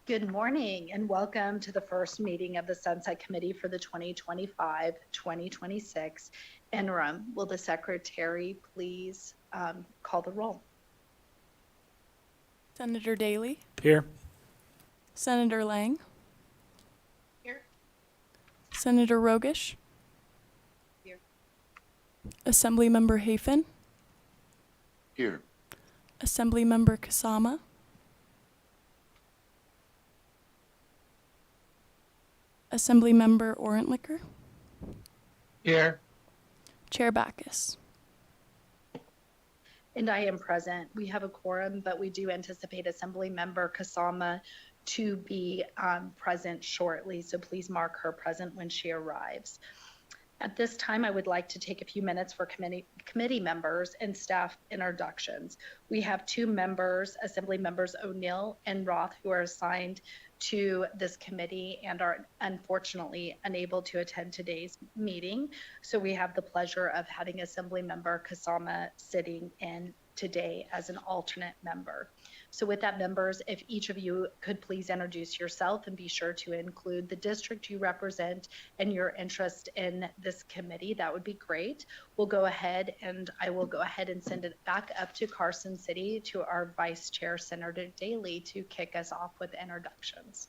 Good morning and welcome to the first meeting of the Sunset Committee for the 2025-2026 interim. Will the secretary please call the roll? Senator Daly, Here. Senator Lang, Here. Senator Rogish, Here. Assemblymember Hafen, Here. Assemblymember Kasama, Assemblymember Orentlicker, Here. Chair Backus. And I am present. We have a quorum, but we do anticipate Assemblymember Kasama to be present shortly. So please mark her present when she arrives. At this time, I would like to take a few minutes for committee members and staff introductions. We have two members, Assembly Members O'Neill and Roth, who are assigned to this committee and are unfortunately unable to attend today's meeting. So we have the pleasure of having Assembly Member Kasama sitting in today as an alternate member. So with that, members, if each of you could please introduce yourself and be sure to include the district you represent and your interest in this committee, that would be great. We'll go ahead and I will go ahead and send it back up to Carson City to our Vice Chair, Senator Daly, to kick us off with introductions.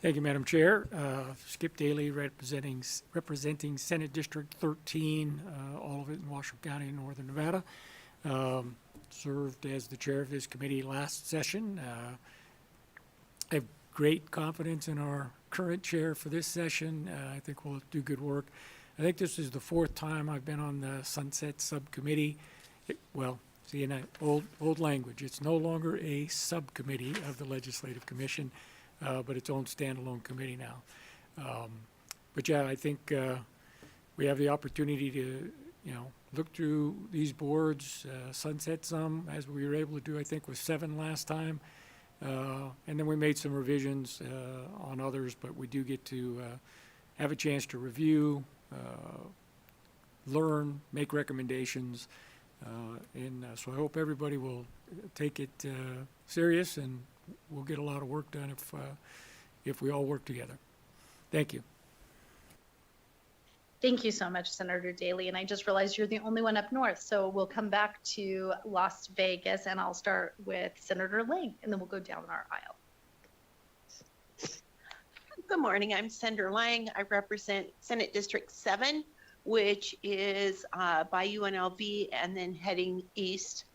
Thank you, Madam Chair. Skip Daly, representing Senate District 13, all of it in Washoe County in Northern Nevada. Served as the chair of this committee last session. I have great confidence in our current chair for this session. I think we'll do good work. I think this is the fourth time I've been on the Sunset Subcommittee. In an old language, it's no longer a subcommittee of the Legislative Commission, but its own standalone committee now. But yeah, I think we have the opportunity to, look through these boards, sunset some, as we were able to do, I think, with 7 last time. And then we made some revisions on others, but we do get to have a chance to review, learn, make recommendations. So I hope everybody will take it serious, and we'll get a lot of work done if we all work together. Thank you. Thank you so much, Senator Daly. And I just realized you're the only one up north. So we'll come back to Las Vegas and I'll start with Senator Lang and then we'll go down our aisle. Good morning. I'm Senator Lang. I represent Senate District 7, which is by UNLV and then heading east.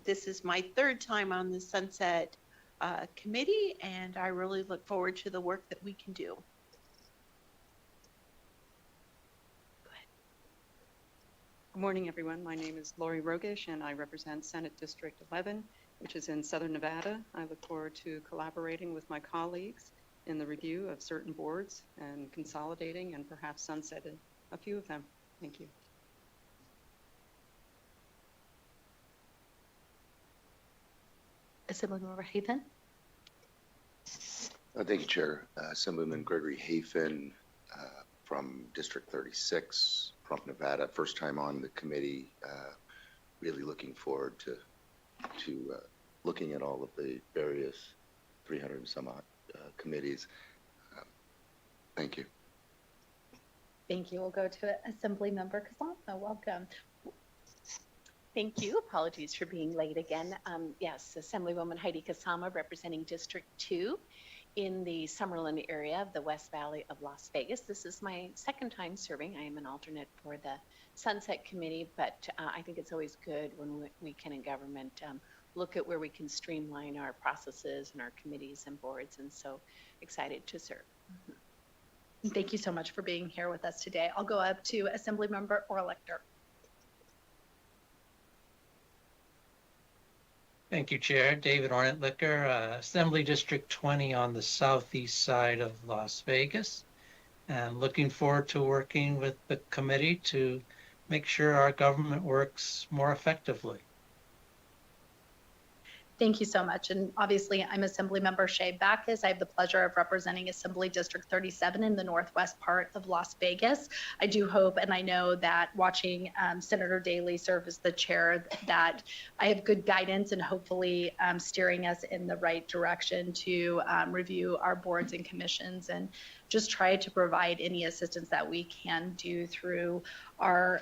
This is my 3rd time on the Sunset Committee, and I really look forward to the work that we can do. Good morning, everyone. My name is Lori Rogish, and I represent Senate District 11, which is in Southern Nevada. I look forward to collaborating with my colleagues in the review of certain boards and consolidating and perhaps sunsetting a few of them. Thank you. Assemblymember Hafen. Thank you, Chair. Assemblyman Gregory Hafen from District 36 from Nevada. First time on the committee. Really looking forward to looking at all of the various 300 and some odd committees. Thank you. Thank you. We'll go to Assemblymember Kasama. Welcome. Thank you. Apologies for being late again. Yes, Assemblywoman Heidi Kasama representing District 2 in the Summerlin area of the West Valley of Las Vegas. This is my 2nd time serving. I am an alternate for the Sunset Committee, but I think it's always good when we can in government look at where we can streamline our processes and our committees and boards, and so excited to serve. Thank you so much for being here with us today. I'll go up to Assemblymember Orentlicker. Thank you, Chair. David Orentlicker, Assembly District 20 on the southeast side of Las Vegas, and looking forward to working with the committee to make sure our government works more effectively. Thank you so much. And obviously, I'm Assemblymember Shay Backus. I have the pleasure of representing Assembly District 37 in the northwest part of Las Vegas. I do hope, and I know that watching Senator Daley serve as the chair, that I have good guidance and hopefully steering us in the right direction to review our boards and commissions and just try to provide any assistance that we can do through our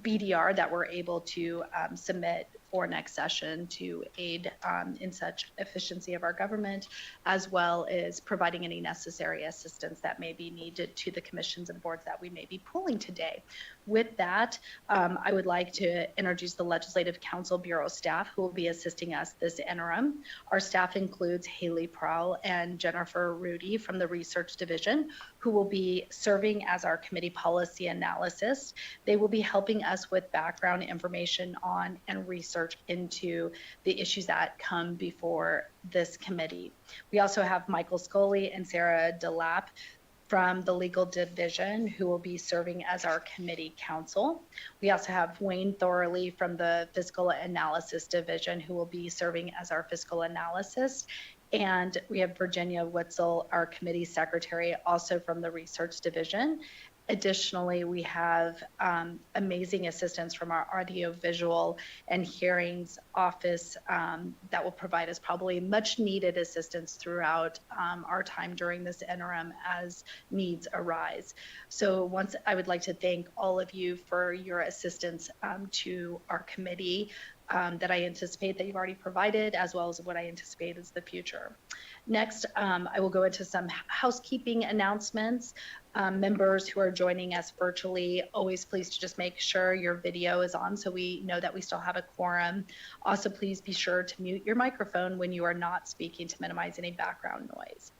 BDR that we're able to submit for next session to aid in such efficiency of our government, as well as providing any necessary assistance that may be needed to the commissions and boards that we may be pulling today. With that, I would like to introduce the Legislative Council Bureau staff who will be assisting us this interim. Our staff includes Haley Prowl and Jennifer Rudy from the Research Division, who will be serving as our committee policy analysis. They will be helping us with background information on and research into the issues that come before this committee. We also have Michael Scully and Sarah DeLapp from the Legal Division, who will be serving as our committee counsel. We also have Wayne Thorley from the Fiscal Analysis Division, who will be serving as our fiscal analyst. And we have Virginia Witzel, our committee secretary, also from the Research Division. Additionally, we have amazing assistance from our audiovisual and hearings office that will provide us probably much needed assistance throughout our time during this interim as needs arise. So once I would like to thank all of you for your assistance to our committee that I anticipate that you've already provided, as well as what I anticipate is the future. Next, I will go into some housekeeping announcements. Members who are joining us virtually, always please to just make sure your video is on so we know that we still have a quorum. Also, please be sure to mute your microphone when you are not speaking to minimize any background noise.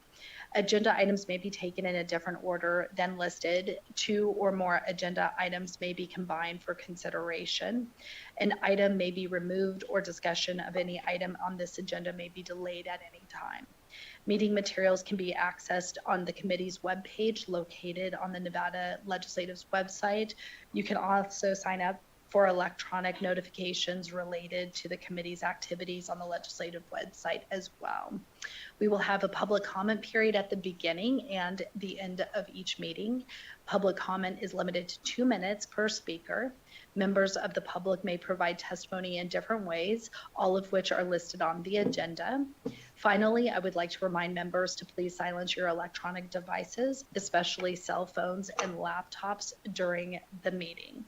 Agenda items may be taken in a different order than listed. 2 or more agenda items may be combined for consideration. An item may be removed or discussion of any item on this agenda may be delayed at any time. Meeting materials can be accessed on the committee's webpage located on the Nevada Legislature's website. You can also sign up for electronic notifications related to the committee's activities on the legislative website as well. We will have a public comment period at the beginning and the end of each meeting. Public comment is limited to 2 minutes per speaker. Members of the public may provide testimony in different ways, all of which are listed on the agenda. Finally, I would like to remind members to please silence your electronic devices, especially cell phones and laptops during the meeting.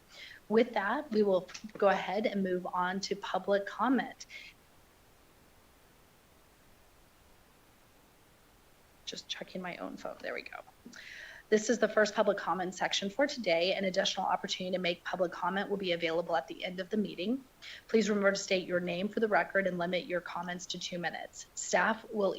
With that, we will go ahead and move on to public comment. Just checking my own phone. There we go. This is the first public comment section for today. An additional opportunity to make public comment will be available at the end of the meeting. Please remember to state your name for the record and limit your comments to 2 minutes. Staff will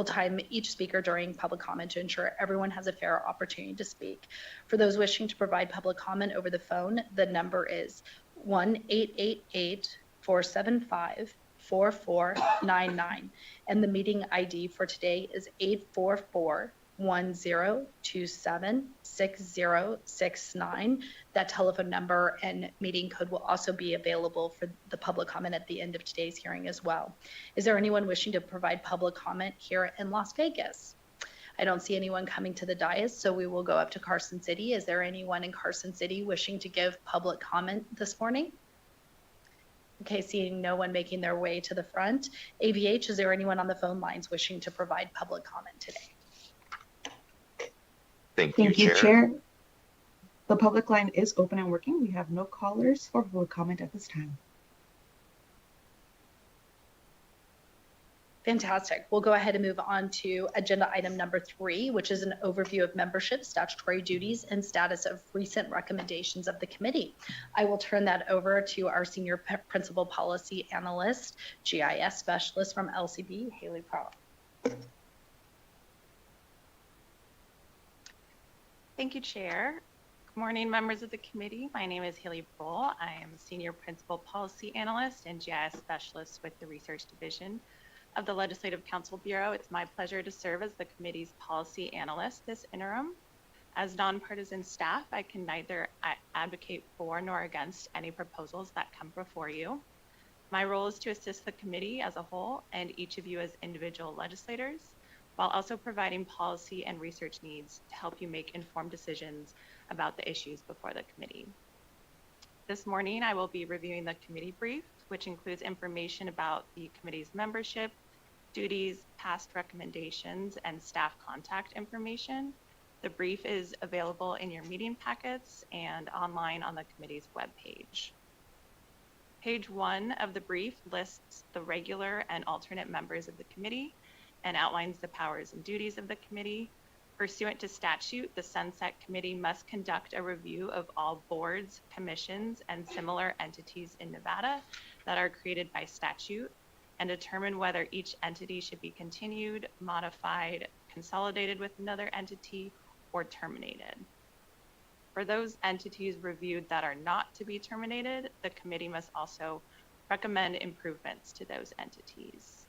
time each speaker during public comment to ensure everyone has a fair opportunity to speak. For those wishing to provide public comment over the phone, the number is 1-888-475-4499, and the meeting ID for today is 844-1027-6069. That telephone number and meeting code will also be available for the public comment at the end of today's hearing as well. Is there anyone wishing to provide public comment here in Las Vegas? I don't see anyone coming to the dais, so we will go up to Carson City. Is there anyone in Carson City wishing to give public comment this morning? Okay, seeing no one making their way to the front. AVH, is there anyone on the phone lines wishing to provide public comment today? Thank Thank you, Chair. Chair. The public line is open and working. We have no callers for public comment at this time. Fantastic. We'll go ahead and move on to agenda item number 3, which is an overview of membership, statutory duties, and status of recent recommendations of the committee. I will turn that over to our senior principal policy analyst, GIS specialist from LCB, Haley Prowl. Thank you, Chair. Good morning, members of the committee. My name is Haley Prowl. I am a Senior Principal Policy Analyst and GIS Specialist with the Research Division of the Legislative Council Bureau. It's my pleasure to serve as the committee's policy analyst this interim. As nonpartisan staff, I can neither advocate for nor against any proposals that come before you. My role is to assist the committee as a whole and each of you as individual legislators, while also providing policy and research needs to help you make informed decisions about the issues before the committee. This morning, I will be reviewing the committee brief, which includes information about the committee's membership, duties, past recommendations, and staff contact information. The brief is available in your meeting packets and online on the committee's webpage. Page 1 of the brief lists the regular and alternate members of the committee and outlines the powers and duties of the committee. Pursuant to statute, the Sunset Committee must conduct a review of all boards, commissions, and similar entities in Nevada that are created by statute and determine whether each entity should be continued, modified, consolidated with another entity, or terminated. For those entities reviewed that are not to be terminated, the committee must also recommend improvements to those entities.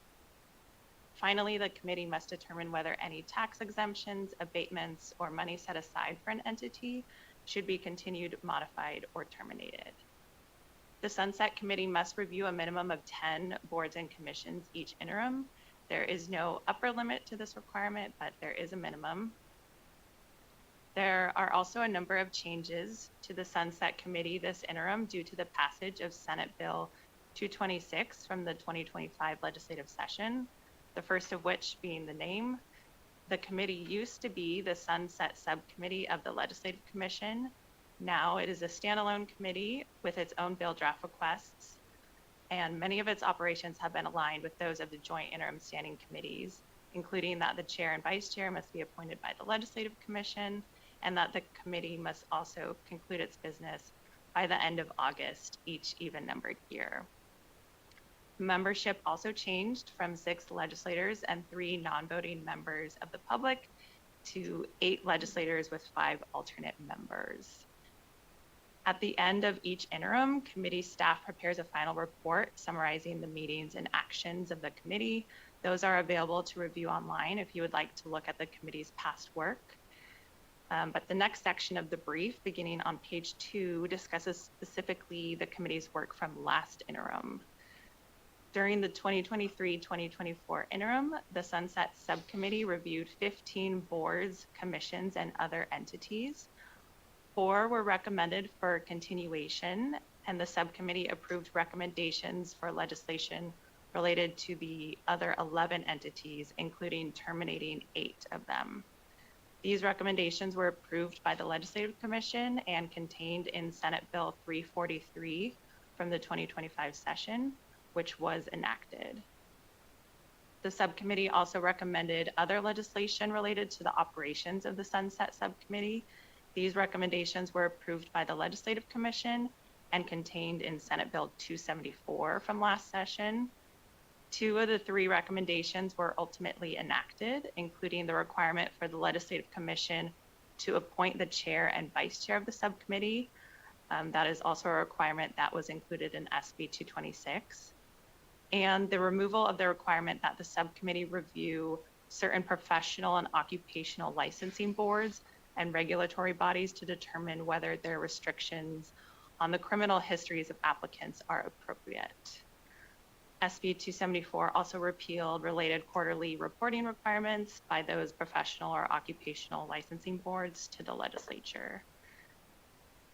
Finally, the committee must determine whether any tax exemptions, abatements, or money set aside for an entity should be continued, modified, or terminated. The Sunset Committee must review a minimum of 10 boards and commissions each interim. There is no upper limit to this requirement, but there is a minimum. There are also a number of changes to the Sunset Committee this interim due to the passage of Senate Bill 226 from the 2025 legislative session, the first of which being the name. The committee used to be the Sunset Subcommittee of the Legislative Commission. Now it is a standalone committee with its own bill draft requests, and many of its operations have been aligned with those of the Joint Interim Standing Committees, including that the chair and vice chair must be appointed by the Legislative Commission, and that the committee must also conclude its business by the end of August each even-numbered year. Membership also changed from 6 legislators and 3 non-voting members of the public to 8 legislators with 5 alternate members. At the end of each interim, committee staff prepares a final report summarizing the meetings and actions of the committee. Those are available to review online if you would like to look at the committee's past work. But the next section of the brief, beginning on page 2, discusses specifically the committee's work from last interim. During the 2023-2024 interim, the Sunset Subcommittee reviewed 15 boards, commissions, and other entities. 4 were recommended for continuation, and the subcommittee approved recommendations for legislation related to the other 11 entities, including terminating 8 of them. These recommendations were approved by the Legislative Commission and contained in Senate Bill 343 from the 2025 session, which was enacted. The subcommittee also recommended other legislation related to the operations of the Sunset Subcommittee. These recommendations were approved by the Legislative Commission and contained in Senate Bill 274 from last session. 2 of the 3 recommendations were ultimately enacted, including the requirement for the Legislative Commission to appoint the chair and vice chair of the subcommittee. That is also a requirement that was included in SB 226. And the removal of the requirement that the subcommittee review certain professional and occupational licensing boards and regulatory bodies to determine whether their restrictions on the criminal histories of applicants are appropriate. SB 274 also repealed related quarterly reporting requirements by those professional or occupational licensing boards to the legislature.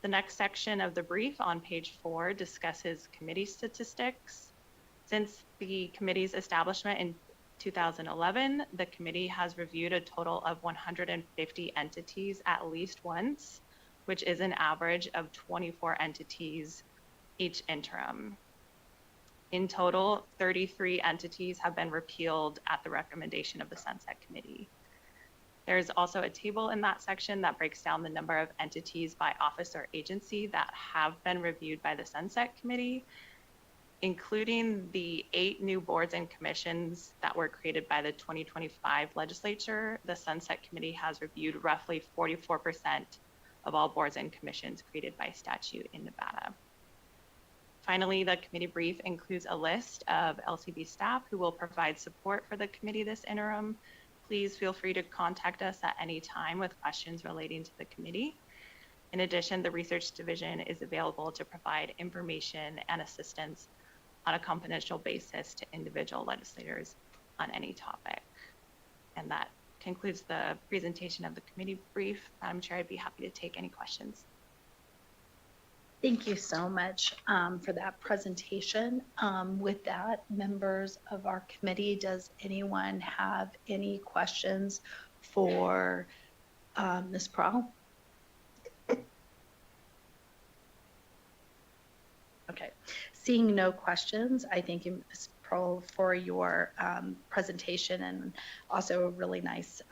The next section of the brief on page 4 discusses committee statistics. Since the committee's establishment in 2011, the committee has reviewed a total of 150 entities at least once, which is an average of 24 entities each interim. In total, 33 entities have been repealed at the recommendation of the Sunset Committee. There's also a table in that section that breaks down the number of entities by office or agency that have been reviewed by the Sunset Committee, including the 8 new boards and commissions that were created by the 2025 legislature. The Sunset Committee has reviewed roughly 44% of all boards and commissions created by statute in Nevada. Finally, the committee brief includes a list of LCB staff who will provide support for the committee this interim. Please feel free to contact us at any time with questions relating to the committee. In addition, the research division is available to provide information and assistance on a confidential basis to individual legislators on any topic. And that concludes the presentation of the committee brief. Madam Chair, I'd be happy to take any questions. Thank you so much for that presentation. With that, members of our committee, does anyone have any questions for Ms. Prowl? Okay, seeing no questions, I thank you, Ms. Prowl, for your presentation, and also a really nice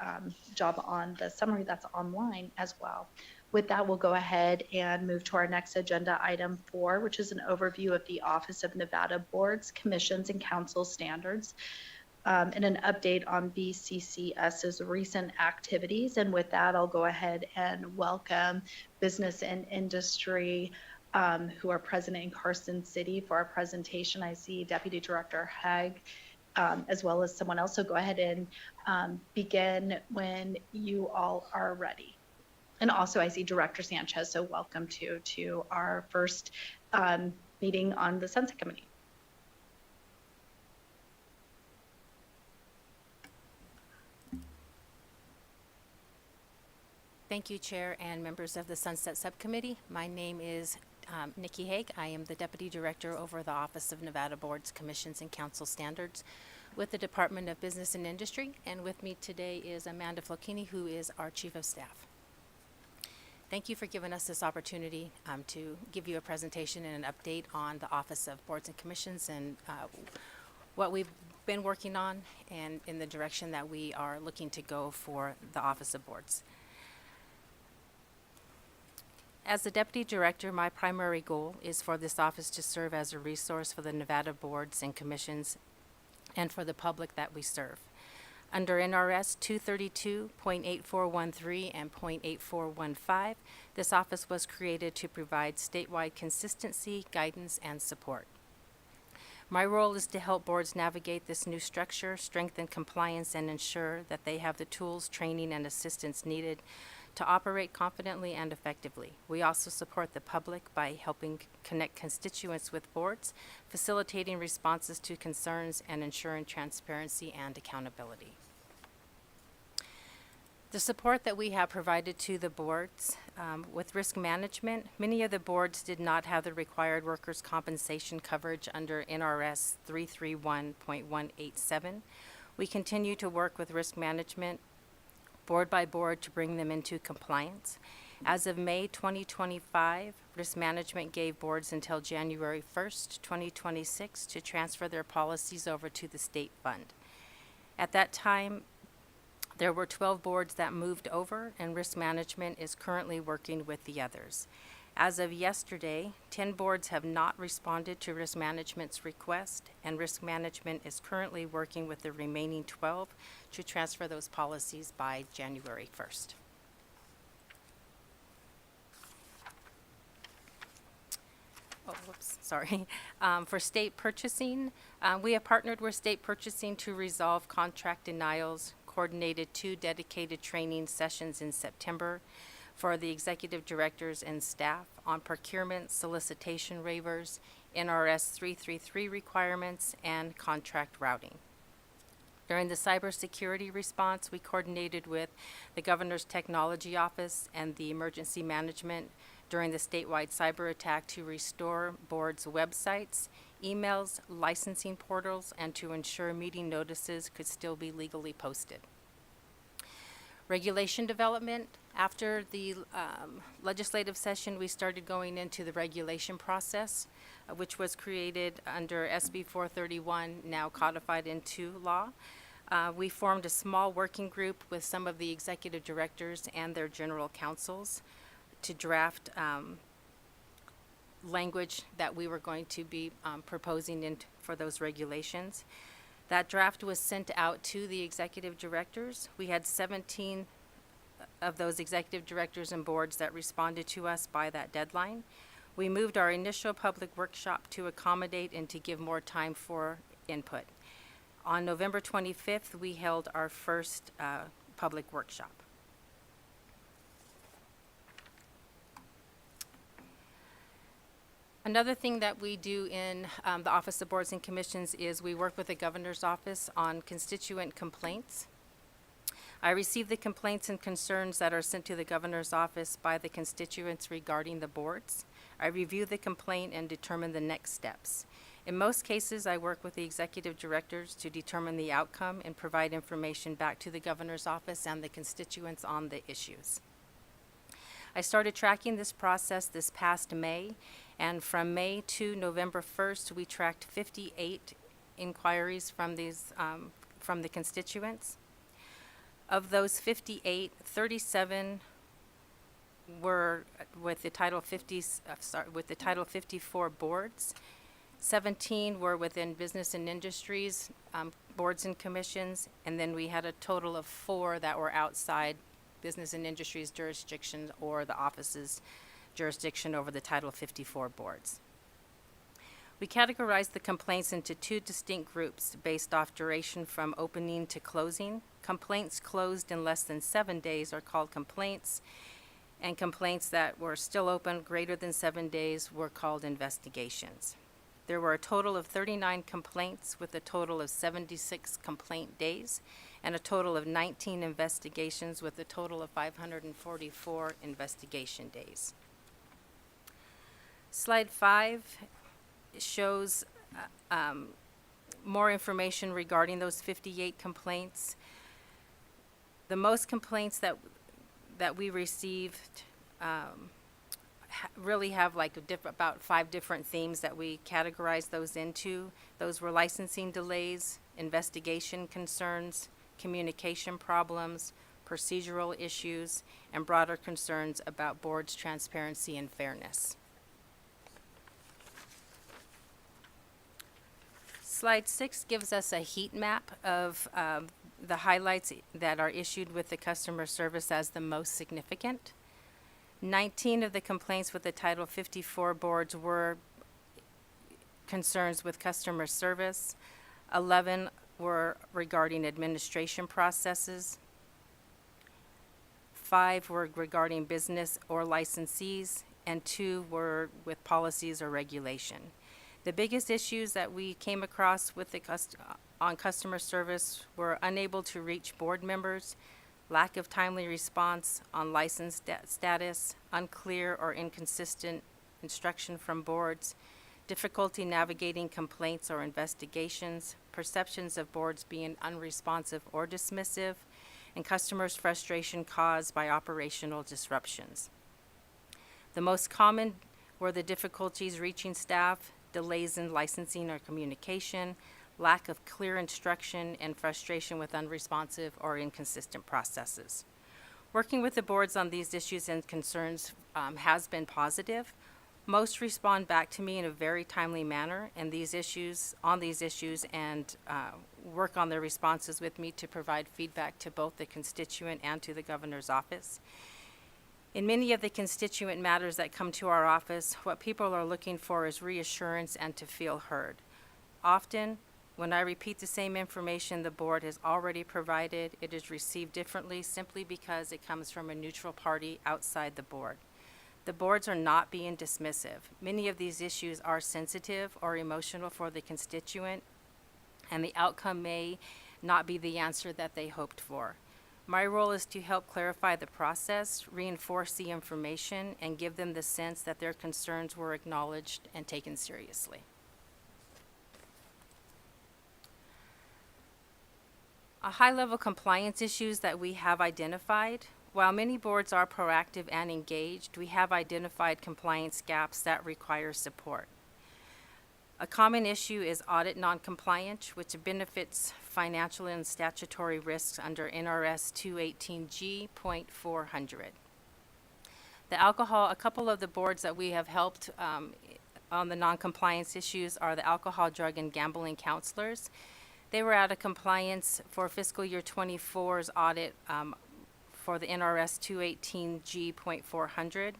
job on the summary that's online as well. With that, we'll go ahead and move to our next agenda item 4, which is an overview of the Office of Nevada Boards, Commissions, and Council Standards, and an update on BCCS's recent activities. And with that, I'll go ahead and welcome business and industry who are present in Carson City for our presentation. I see Deputy Director Haig as well as someone else. So go ahead and begin when you all are ready. And also I see Director Sanchez, so welcome to our first meeting on the Sunset Committee. Thank you, Chair and members of the Sunset Subcommittee. My name is Nikki Haig. I am the Deputy Director over the Office of Nevada Boards, Commissions, and Council Standards with the Department of Business and Industry. And with me today is Amanda Flocchini, who is our Chief of Staff. Thank you for giving us this opportunity to give you a presentation and an update on the Office of Boards and Commissions and what we've been working on and in the direction that we are looking to go for the Office of Boards. As the Deputy Director, my primary goal is for this office to serve as a resource for the Nevada boards and commissions and for the public that we serve. Under NRS 232.8413 and .8415, this office was created to provide statewide consistency, guidance, and support. My role is to help boards navigate this new structure, strengthen compliance, and ensure that they have the tools, training, and assistance needed to operate confidently and effectively. We also support the public by helping connect constituents with boards, facilitating responses to concerns, and ensuring transparency and accountability. The support that we have provided to the boards with risk management, many of the boards did not have the required workers' compensation coverage under NRS 331.187. We continue to work with risk management board by board to bring them into compliance. As of May 2025, risk management gave boards until January 1st, 2026 to transfer their policies over to the state fund. At that time, there were 12 boards that moved over, and risk management is currently working with the others. As of yesterday, 10 boards have not responded to risk management's request, and risk management is currently working with the remaining 12 to transfer those policies by January 1st. Oh, whoops, sorry. For state purchasing, we have partnered with state purchasing to resolve contract denials, coordinated 2 dedicated training sessions in September for the executive directors and staff on procurement, solicitation waivers, NRS 333 requirements, and contract routing. During the cybersecurity response, we coordinated with the Governor's Technology Office and the Emergency Management during the statewide cyber attack to restore boards' websites, emails, licensing portals, and to ensure meeting notices could still be legally posted. Regulation development. After the legislative session, we started going into the regulation process, which was created under SB 431, now codified into law. We formed a small working group with some of the executive directors and their general counsels to draft language that we were going to be proposing for those regulations. That draft was sent out to the executive directors. We had 17 of those executive directors and boards that responded to us by that deadline. We moved our initial public workshop to accommodate and to give more time for input. On November 25th, we held our first public workshop. Another thing that we do in the Office of Boards and Commissions is we work with the Governor's Office on constituent complaints. I receive the complaints and concerns that are sent to the Governor's Office by the constituents regarding the boards. I review the complaint and determine the next steps. In most cases, I work with the executive directors to determine the outcome and provide information back to the Governor's Office and the constituents on the issues. I started tracking this process this past May, and from May to November 1st, we tracked 58 inquiries from from the constituents. Of those 58, 37 were with the Title 54 boards. 17 were within business and industries, boards and commissions, and then we had a total of 4 that were outside business and industries jurisdiction or the office's jurisdiction over the Title 54 boards. We categorized the complaints into 2 distinct groups based off duration from opening to closing. Complaints closed in less than 7 days are called complaints, and complaints that were still open greater than 7 days were called investigations. There were a total of 39 complaints with a total of 76 complaint days and a total of 19 investigations with a total of 544 investigation days. Slide 5 shows more information regarding those 58 complaints. The most complaints that we received really have like about 5 different themes that we categorize those into. Those were licensing delays, investigation concerns, communication problems, procedural issues, and broader concerns about board's transparency and fairness. Slide 6 gives us a heat map of the highlights that are issued with the customer service as the most significant. 19 of the complaints with the Title 54 boards were concerns with customer service. 11 were regarding administration processes. 5 were regarding business or licensees, and 2 were with policies or regulation. The biggest issues that we came across with on customer service were unable to reach board members, lack of timely response on license status, unclear or inconsistent instruction from boards, difficulty navigating complaints or investigations, perceptions of boards being unresponsive or dismissive, and customers' frustration caused by operational disruptions. The most common were the difficulties reaching staff, delays in licensing or communication, lack of clear instruction, and frustration with unresponsive or inconsistent processes. Working with the boards on these issues and concerns has been positive. Most respond back to me in a very timely manner and on these issues and work on their responses with me to provide feedback to both the constituent and to the Governor's Office. In many of the constituent matters that come to our office, what people are looking for is reassurance and to feel heard. Often, when I repeat the same information the board has already provided, it is received differently simply because it comes from a neutral party outside the board. The boards are not being dismissive. Many of these issues are sensitive or emotional for the constituent, and the outcome may not be the answer that they hoped for. My role is to help clarify the process, reinforce the information, and give them the sense that their concerns were acknowledged and taken seriously. High-level compliance issues that we have identified. While many boards are proactive and engaged, we have identified compliance gaps that require support. A common issue is audit noncompliance, which benefits financial and statutory risks under NRS 218G.400. A couple of the boards that we have helped on the noncompliance issues are the alcohol, drug, and gambling counselors. They were out of compliance for fiscal year 24's audit for the NRS 218G.400.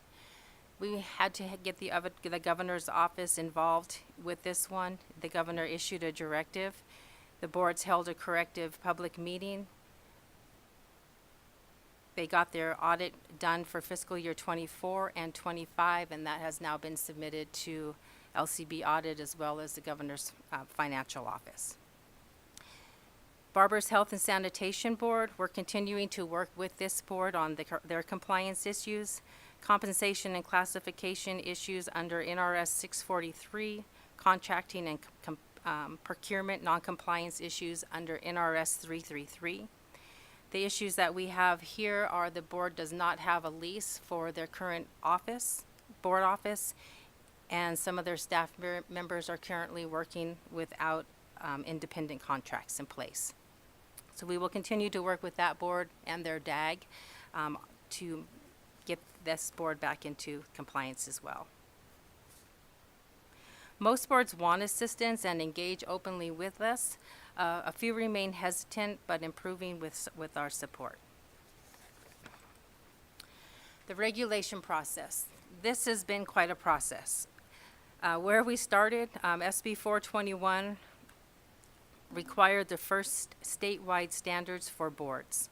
We had to get the Governor's Office involved with this one. The Governor issued a directive. The boards held a corrective public meeting. They got their audit done for fiscal year 24 and 25, and that has now been submitted to LCB audit, as well as the governor's financial office. Barber's Health and Sanitation Board, we're continuing to work with this board on their compliance issues, compensation and classification issues under NRS 643, contracting and procurement noncompliance issues under NRS 333. The issues that we have here are the board does not have a lease for their current board office, and some of their staff members are currently working without independent contracts in place. So we will continue to work with that board and their DAG to get this board back into compliance as well. Most boards want assistance and engage openly with us. A few remain hesitant, but improving with our support. The regulation process. This has been quite a process. Where we started, SB 421 required the first statewide standards for boards.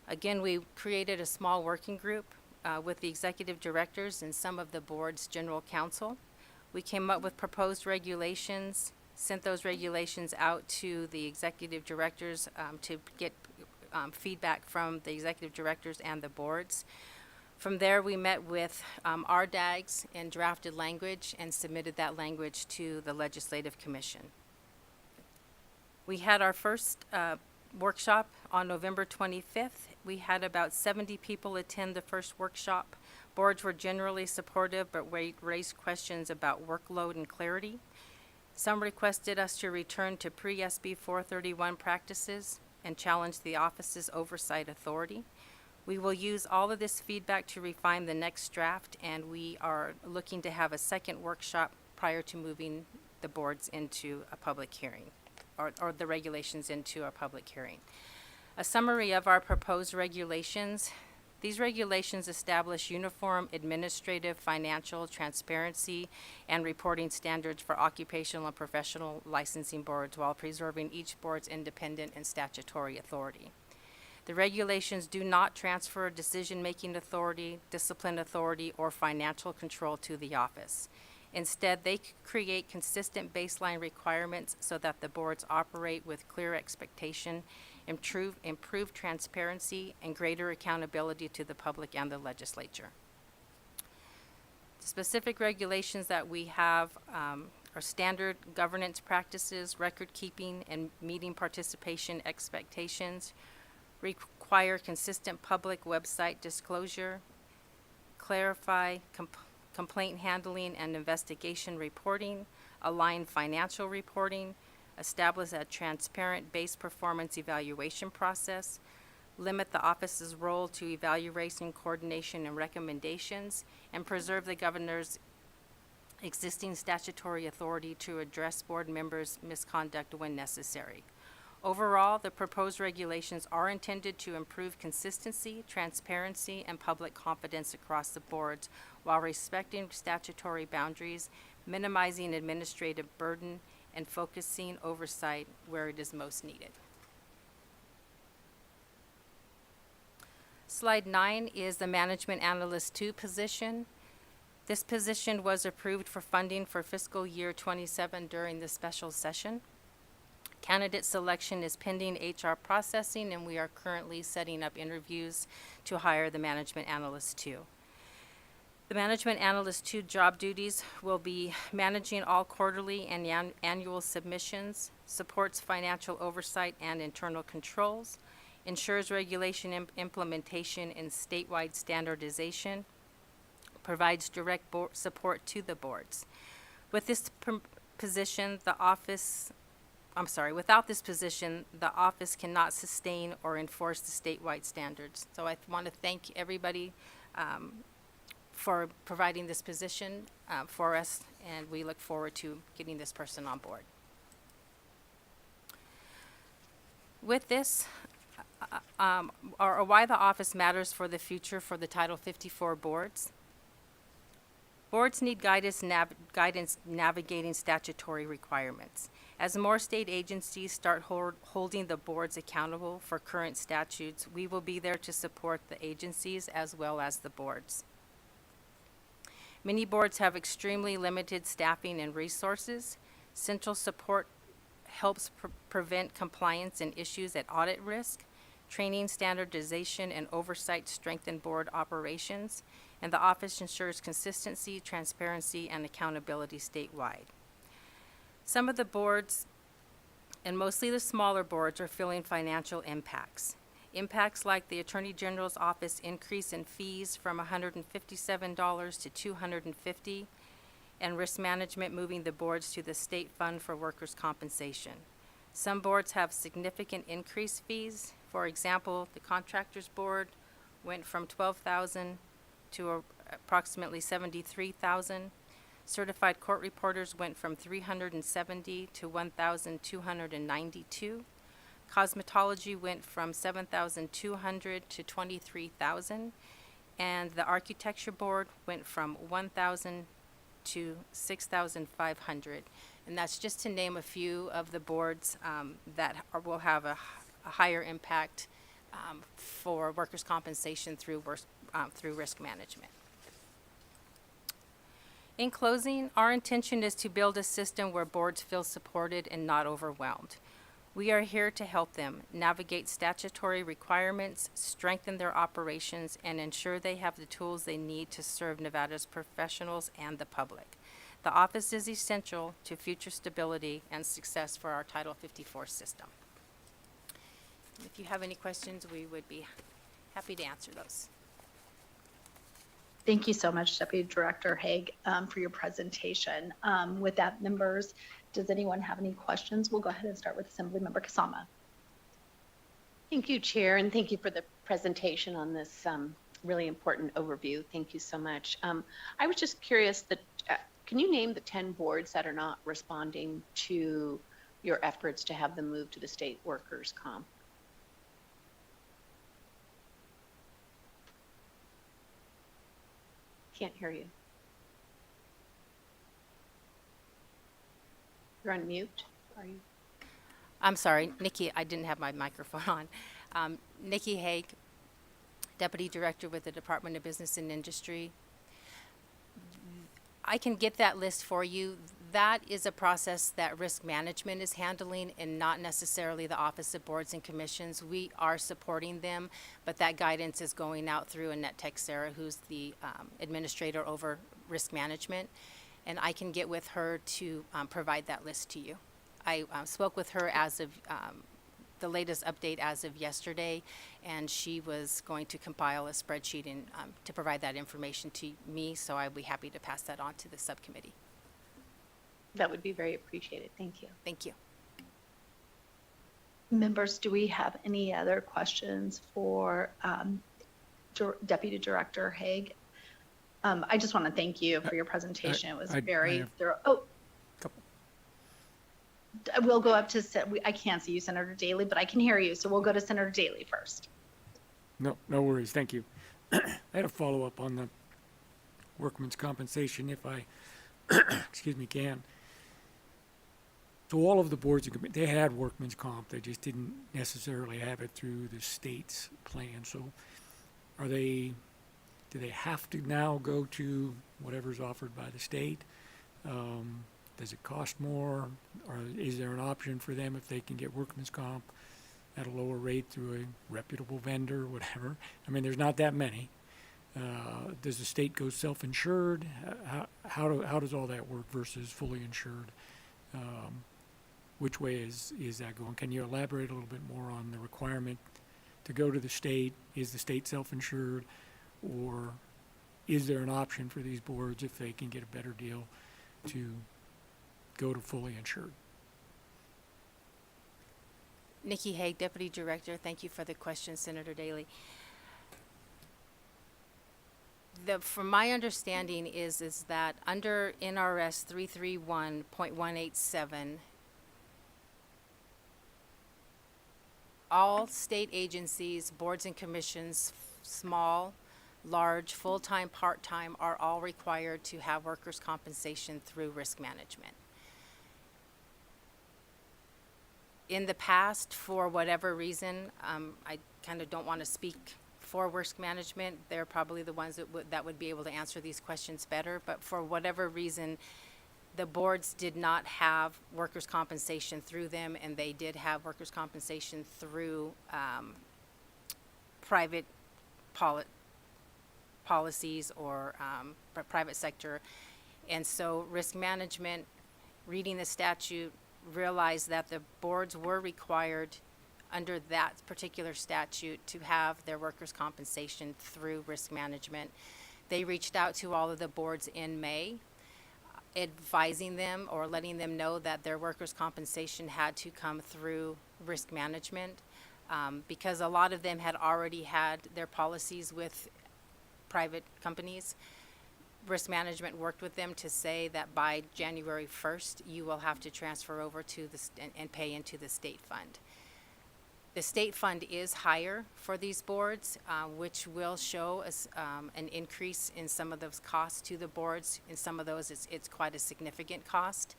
Again, we created a small working group with the executive directors and some of the board's general counsel. We came up with proposed regulations, sent those regulations out to the executive directors to get feedback from the executive directors and the boards. From there, we met with our DAGs and drafted language and submitted that language to the Legislative Commission. We had our first workshop on November 25th. We had about 70 people attend the first workshop. Boards were generally supportive, but raised questions about workload and clarity. Some requested us to return to pre-SB 431 practices and challenge the office's oversight authority. We will use all of this feedback to refine the next draft, and we are looking to have a second workshop prior to moving the boards into a public hearing, or the regulations into a public hearing. A summary of our proposed regulations. These regulations establish uniform administrative, financial, transparency, and reporting standards for occupational and professional licensing boards while preserving each board's independent and statutory authority. The regulations do not transfer decision-making authority, discipline authority, or financial control to the office. Instead, they create consistent baseline requirements so that the boards operate with clear expectation, improve transparency, and greater accountability to the public and the legislature. The specific regulations that we have are standard governance practices, record keeping, and meeting participation expectations, require consistent public website disclosure, clarify complaint handling and investigation reporting, align financial reporting, establish a transparent base performance evaluation process, limit the office's role to evaluation, coordination, and recommendations, and preserve the governor's existing statutory authority to address board members' misconduct when necessary. Overall, the proposed regulations are intended to improve consistency, transparency, and public confidence across the boards while respecting statutory boundaries, minimizing administrative burden, and focusing oversight where it is most needed. Slide 9 is the Management Analyst 2 position. This position was approved for funding for fiscal year 27 during the special session. Candidate selection is pending HR processing, and we are currently setting up interviews to hire the Management Analyst 2. The Management Analyst 2 job duties will be managing all quarterly and annual submissions, supports financial oversight and internal controls, ensures regulation implementation and statewide standardization, provides direct support to the boards. With this position, without this position, the office cannot sustain or enforce the statewide standards. So I want to thank everybody for providing this position for us, and we look forward to getting this person on board. With this, or why the office matters for the future for the Title 54 boards. Boards need guidance navigating statutory requirements. As more state agencies start holding the boards accountable for current statutes, we will be there to support the agencies as well as the boards. Many boards have extremely limited staffing and resources. Central support helps prevent compliance and issues at audit risk. Training, standardization, and oversight strengthen board operations, and the office ensures consistency, transparency, and accountability statewide. Some of the boards, and mostly the smaller boards, are feeling financial impacts. Impacts like the Attorney General's office increase in fees from $157 to $250, and risk management moving the boards to the state fund for workers' compensation. Some boards have significant increased fees. For example, the Contractors Board went from $12,000 to approximately $73,000. Certified court reporters went from $370 to $1,292. Cosmetology went from $7,200 to $23,000. And the Architecture Board went from $1,000 to $6,500. And that's just to name a few of the boards that will have a higher impact for workers' compensation through risk management. In closing, our intention is to build a system where boards feel supported and not overwhelmed. We are here to help them navigate statutory requirements, strengthen their operations, and ensure they have the tools they need to serve Nevada's professionals and the public. The office is essential to future stability and success for our Title 54 system. If you have any questions, we would be happy to answer those. Thank you so much, Deputy Director Haig, for your presentation. With that, members, does anyone have any questions? We'll go ahead and start with Assemblymember Kasama. Thank you, Chair, and thank you for the presentation on this really important overview. Thank you so much. I was just curious that can you name the 10 boards that are not responding to your efforts to have them move to the state workers' comp? Can't hear you. You're on mute, are you? I'm sorry, Nikki, I didn't have my microphone on. Nikki Haig, Deputy Director with the Department of Business and Industry. I can get that list for you. That is a process that risk management is handling and not necessarily the Office of Boards and Commissions. We are supporting them, but that guidance is going out through Annette Texera, who's the administrator over risk management, and I can get with her to provide that list to you. I spoke with her as of the latest update as of yesterday, and she was going to compile a spreadsheet and to provide that information to me, so I'd be happy to pass that on to the subcommittee. That would be very appreciated. Thank you. Thank you. Members, do we have any other questions for Deputy Director Haig? I just want to thank you for your presentation. It was very thorough. Oh, Couple. We'll go up to, I can't see you, Senator Daly, but I can hear you. So we'll go to Senator Daly first. No worries. Thank you. I had a follow-up on the workman's compensation, if I, excuse me, can. So all of the boards, they had workman's comp. They just didn't necessarily have it through the state's plan. So do they have to now go to whatever's offered by the state? Does it cost more? Or is there an option for them if they can get workman's comp at a lower rate through a reputable vendor, whatever? I mean, there's not that many. Does the state go self-insured? How does all that work versus fully insured? Which way is that going? Can you elaborate a little bit more on the requirement to go to the state? Is the state self-insured? Or is there an option for these boards, if they can get a better deal, to go to fully insured? Nikki Haig, Deputy Director. Thank you for the question, Senator Daly. From my understanding is that under NRS 331.187, all state agencies, boards and commissions, small, large, full-time, part-time, are all required to have workers' compensation through risk management. In the past, for whatever reason, I kind of don't want to speak for risk management, they're probably the ones that would be able to answer these questions better. But for whatever reason, the boards did not have workers' compensation through them, and they did have workers' compensation through private policies or private sector. And so risk management, reading the statute, realized that the boards were required under that particular statute to have their workers' compensation through risk management. They reached out to all of the boards in May, advising them or letting them know that their workers' compensation had to come through risk management, because a lot of them had already had their policies with private companies. Risk management worked with them to say that by January 1st, you will have to transfer over to and pay into the state fund. The state fund is higher for these boards, which will show us an increase in some of those costs to the boards. In some of those, it's quite a significant cost.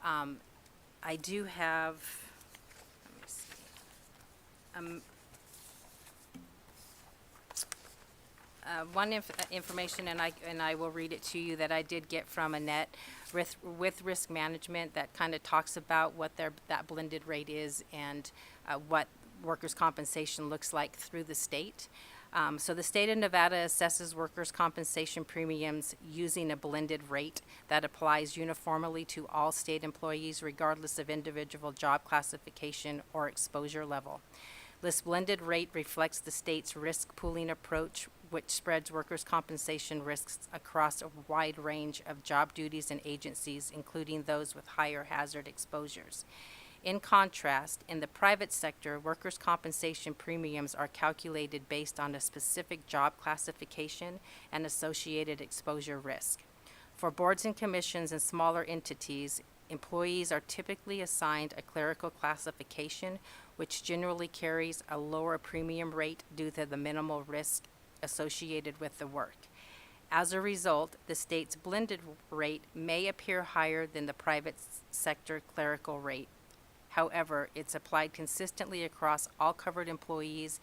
I do have, let me see, one information, and I will read it to you, that I did get from Annette with risk management, that kind of talks about what that blended rate is and what workers' compensation looks like through the state. So the state of Nevada assesses workers' compensation premiums using a blended rate that applies uniformly to all state employees regardless of individual job classification or exposure level. This blended rate reflects the state's risk pooling approach, which spreads workers' compensation risks across a wide range of job duties and agencies, including those with higher hazard exposures. In contrast, in the private sector, workers' compensation premiums are calculated based on a specific job classification and associated exposure risk. For boards and commissions and smaller entities, employees are typically assigned a clerical classification, which generally carries a lower premium rate due to the minimal risk associated with the work. As a result, the state's blended rate may appear higher than the private sector clerical rate. However, it's applied consistently across all covered employees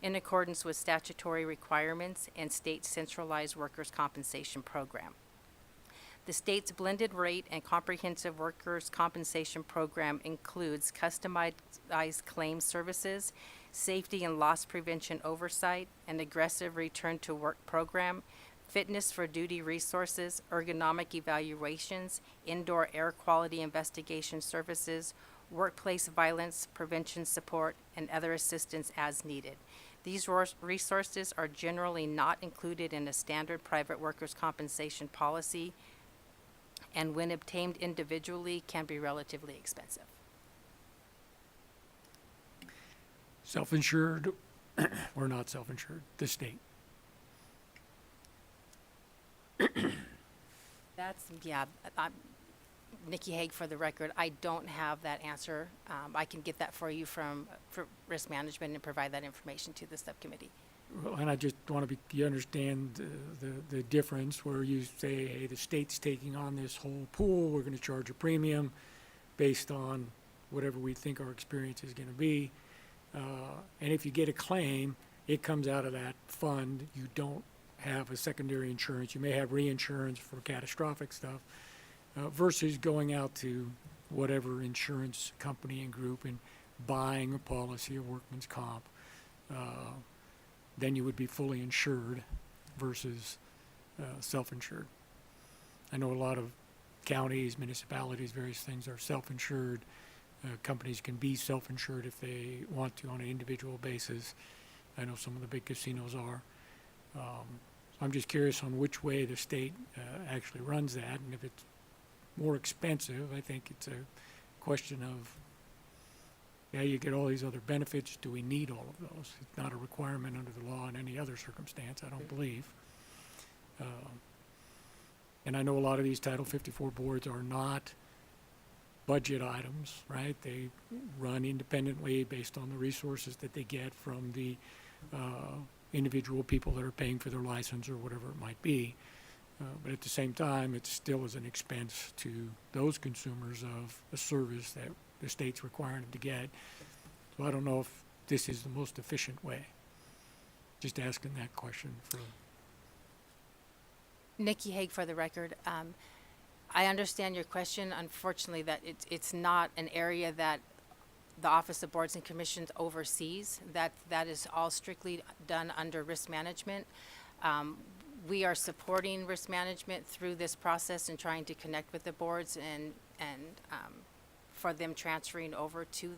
in accordance with statutory requirements and state centralized workers' compensation program. The state's blended rate and comprehensive workers' compensation program includes customized claim services, safety and loss prevention oversight, an aggressive return to work program, fitness for duty resources, ergonomic evaluations, indoor air quality investigation services, workplace violence prevention support, and other assistance as needed. These resources are generally not included in a standard private workers' compensation policy, and when obtained individually can be relatively expensive. Self-insured or not self-insured, the state. I'm Nikki Haig for the record. I don't have that answer. I can get that for you for risk management and provide that information to the subcommittee. Well, and I just want to you understand the difference where you say, hey, the state's taking on this whole pool, we're going to charge a premium based on whatever we think our experience is going to be. And if you get a claim, it comes out of that fund. You don't have a secondary insurance. You may have reinsurance for catastrophic stuff, versus going out to whatever insurance company and group and buying a policy of workman's comp. Then you would be fully insured versus self-insured. I know a lot of counties, municipalities, various things are self-insured. Companies can be self-insured if they want to on an individual basis. I know some of the big casinos are. I'm just curious on which way the state actually runs that, and if it's more expensive, I think it's a question of, yeah, you get all these other benefits. Do we need all of those? It's not a requirement under the law in any other circumstance, I don't believe. And I know a lot of these Title 54 boards are not budget items, right? They run independently based on the resources that they get from the individual people that are paying for their license or whatever it might be. But at the same time, it still is an expense to those consumers of a service that the state's requiring them to get. So I don't know if this is the most efficient way. Just asking that question for, Nikki Haig for the record. I understand your question. Unfortunately, that it's not an area that the Office of Boards and Commissions oversees. That is all strictly done under risk management. We are supporting risk management through this process and trying to connect with the boards and for them transferring over to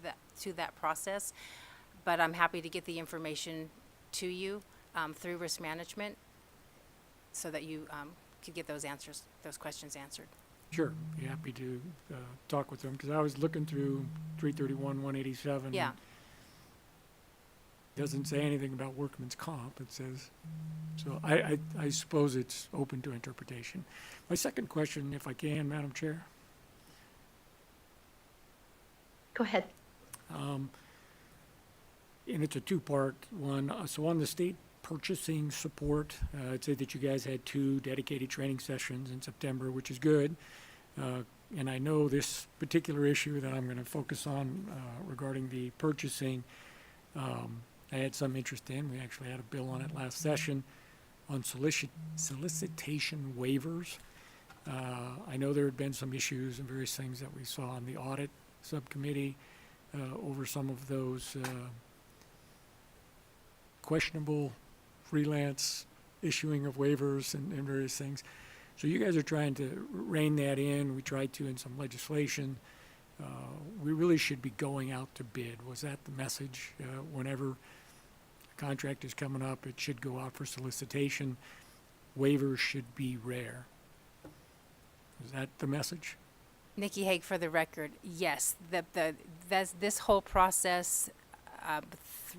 that process. But I'm happy to get the information to you through risk management so that you could get those questions answered. sure, be happy to talk with them, because I was looking through 331, 187. Yeah. Doesn't say anything about workman's comp, it says, so I suppose it's open to interpretation. My second question, if I can, Madam Chair. Go ahead. And it's a two-part one. So on the state purchasing support, I'd say that you guys had 2 dedicated training sessions in September, which is good. And I know this particular issue that I'm going to focus on regarding the purchasing, I had some interest in. We actually had a bill on it last session on solicitation waivers. I know there had been some issues and various things that we saw on the audit subcommittee over some of those questionable freelance issuing of waivers and various things. So you guys are trying to rein that in. We tried to in some legislation. We really should be going out to bid. Was that the message? Whenever a contract is coming up, it should go out for solicitation. Waivers should be rare. Is that the message? Nikki Haig for the record. Yes, this whole process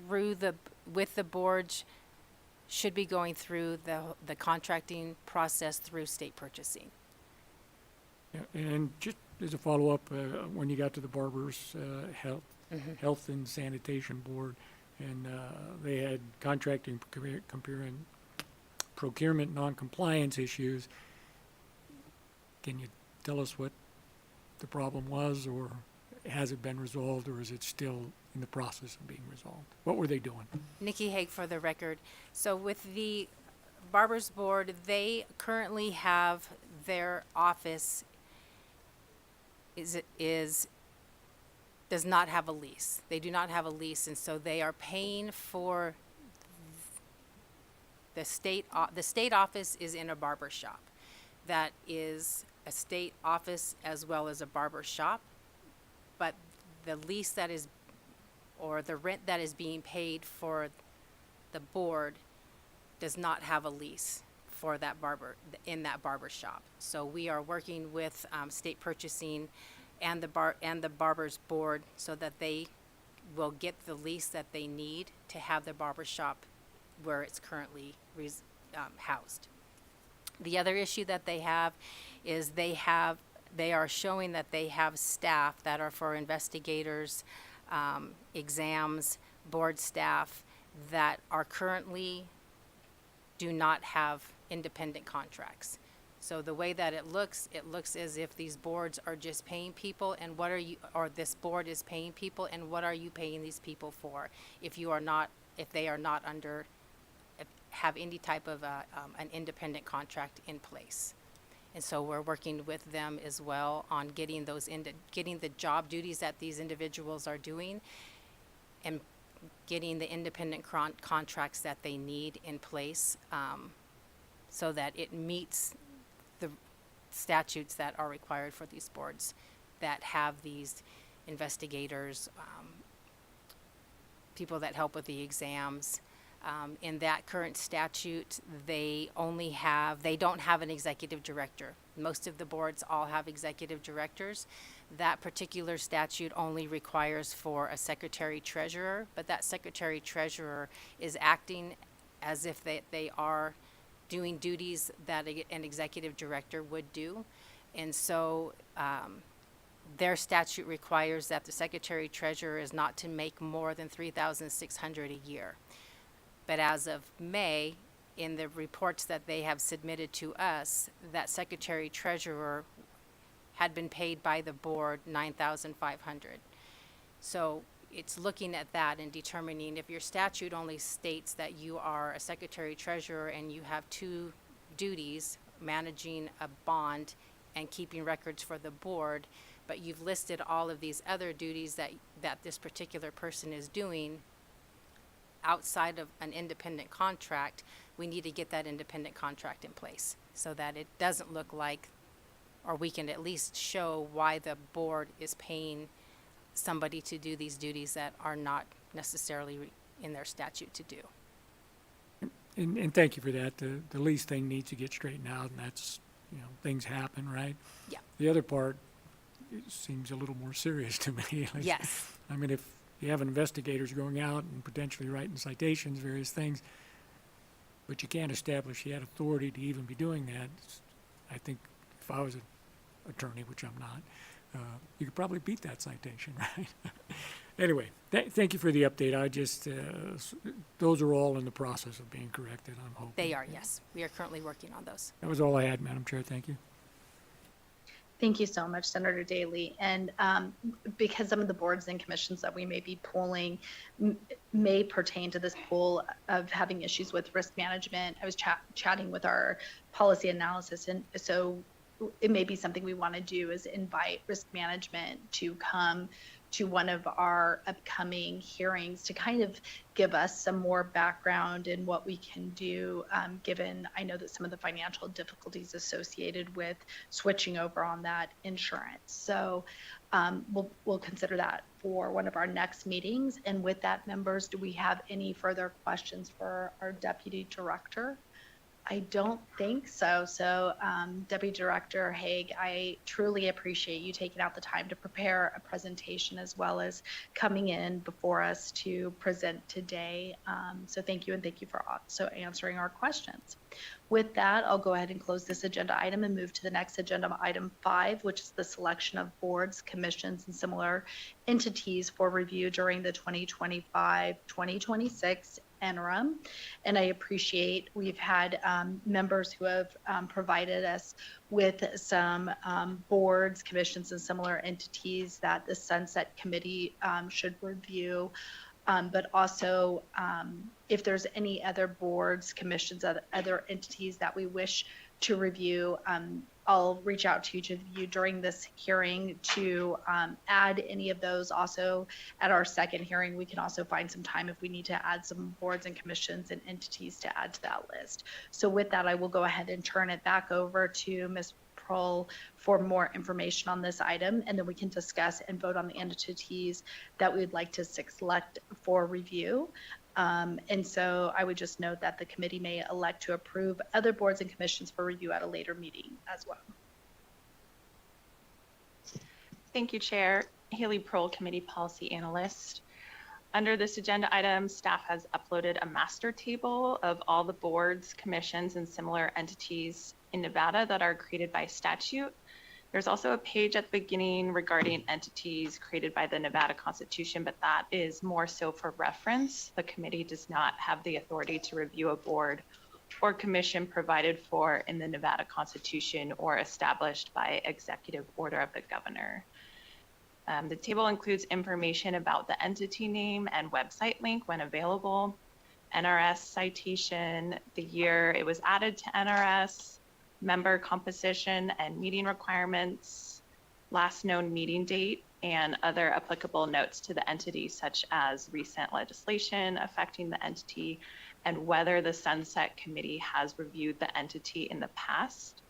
with the boards should be going through the contracting process through state purchasing. Yeah, and just as a follow-up, when you got to the Barbers Health and Sanitation Board, and they had contracting procurement non-compliance issues, can you tell us what the problem was, or has it been resolved, or is it still in the process of being resolved? What were they doing? Nikki Haig for the record. So with the Barbers Board, they currently have their office does not have a lease. They do not have a lease, and so they are paying for the state office is in a barber shop. That is a state office as well as a barber shop, but the lease that is, or the rent that is being paid for the board does not have a lease for that barber, in that barber shop. So we are working with state purchasing and the Barbers Board so that they will get the lease that they need to have the barber shop where it's currently housed. The other issue that they have is they are showing that they have staff that are for investigators, exams, board staff that are currently do not have independent contracts. So the way that it looks as if these boards are just paying people, and this board is paying people, and what are you paying these people for if they are not have any type of an independent contract in place. And so we're working with them as well on getting the job duties that these individuals are doing and getting the independent contracts that they need in place so that it meets the statutes that are required for these boards that have these investigators, people that help with the exams. In that current statute, they don't have an executive director. Most of the boards all have executive directors. That particular statute only requires for a secretary treasurer, but that secretary treasurer is acting as if they are doing duties that an executive director would do. And so their statute requires that the secretary treasurer is not to make more than $3,600 a year. But as of May, in the reports that they have submitted to us, that secretary treasurer had been paid by the board $9,500. So it's looking at that and determining if your statute only states that you are a secretary treasurer and you have two duties, managing a bond and keeping records for the board, but you've listed all of these other duties that this particular person is doing outside of an independent contract, we need to get that independent contract in place so that it doesn't look like, or we can at least show why the board is paying somebody to do these duties that are not necessarily in their statute to do. And thank you for that. The lease thing needs to get straightened out, and that's, things happen, right? Yeah. The other part seems a little more serious to me. At least. Yes. I mean, if you have investigators going out and potentially writing citations, various things, but you can't establish you had authority to even be doing that, I think if I was an attorney, which I'm not, you could probably beat that citation, right? Anyway, thank you for the update. I just, those are all in the process of being corrected, I'm hoping. They are, yes. We are currently working on those. That was all I had, Madam Chair. Thank you. Thank you so much, Senator Daly. And because some of the boards and commissions that we may be pulling may pertain to this pool of having issues with risk management, I was chatting with our policy analysis, and so it may be something we want to do is invite risk management to come to one of our upcoming hearings to kind of give us some more background in what we can do, given I know that some of the financial difficulties associated with switching over on that insurance. So we'll consider that for one of our next meetings. And with that, members, do we have any further questions for our Deputy Director? I don't think so. So, Deputy Director Haig, I truly appreciate you taking out the time to prepare a presentation as well as coming in before us to present today. So thank you, and thank you for also answering our questions. With that, I'll go ahead and close this agenda item and move to the next agenda item 5, which is the selection of boards, commissions, and similar entities for review during the 2025-2026 interim. And I appreciate we've had members who have provided us with some boards, commissions, and similar entities that the Sunset Committee should review. But also, if there's any other boards, commissions, other entities that we wish to review, I'll reach out to each of you during this hearing to add any of those. Also, at our second hearing, we can also find some time if we need to add some boards and commissions and entities to add to that list. So with that, I will go ahead and turn it back over to Ms. Prohl for more information on this item, and then we can discuss and vote on the entities that we would like to select for review. And so I would just note that the committee may elect to approve other boards and commissions for review at a later meeting as well. Thank you, Chair. Haley Prohl, Committee Policy Analyst. Under this agenda item, staff has uploaded a master table of all the boards, commissions, and similar entities in Nevada that are created by statute. There's also a page at the beginning regarding entities created by the Nevada Constitution, but that is more so for reference. The committee does not have the authority to review a board or commission provided for in the Nevada Constitution or established by executive order of the governor. The table includes information about the entity name and website link when available, NRS citation, the year it was added to NRS, member composition and meeting requirements, last known meeting date, and other applicable notes to the entity, such as recent legislation affecting the entity and whether the Sunset Committee has reviewed the entity in the past.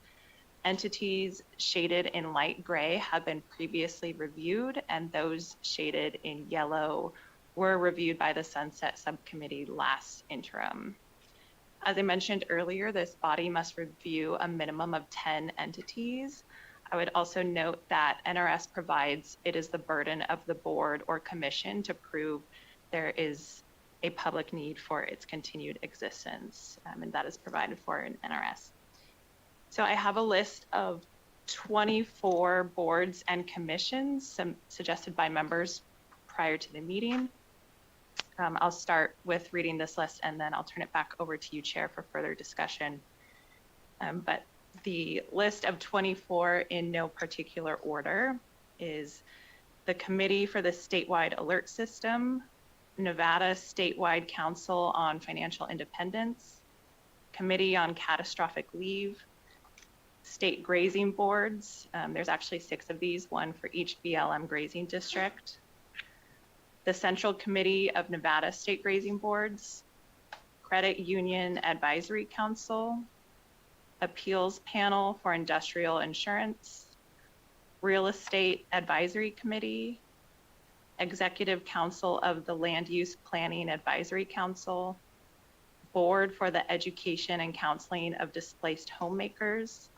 Entities shaded in light gray have been previously reviewed, and those shaded in yellow were reviewed by the Sunset Subcommittee last interim. As I mentioned earlier, this body must review a minimum of 10 entities. I would also note that NRS provides it is the burden of the board or commission to prove there is a public need for its continued existence, and that is provided for in NRS. So I have a list of 24 boards and commissions, some suggested by members prior to the meeting. I'll start with reading this list and then I'll turn it back over to you, Chair, for further discussion. But the list of 24 in no particular order is the Committee for the Statewide Alert System, Nevada Statewide Council on Financial Independence, Committee on Catastrophic Leave, State Grazing Boards. There's actually 6 of these, one for each BLM grazing district. The Central Committee of Nevada State Grazing Boards, Credit Union Advisory Council, Appeals Panel for Industrial Insurance, Real Estate Advisory Committee, Executive Council of the Land Use Planning Advisory Council, Board for the Education and Counseling of Displaced Homemakers,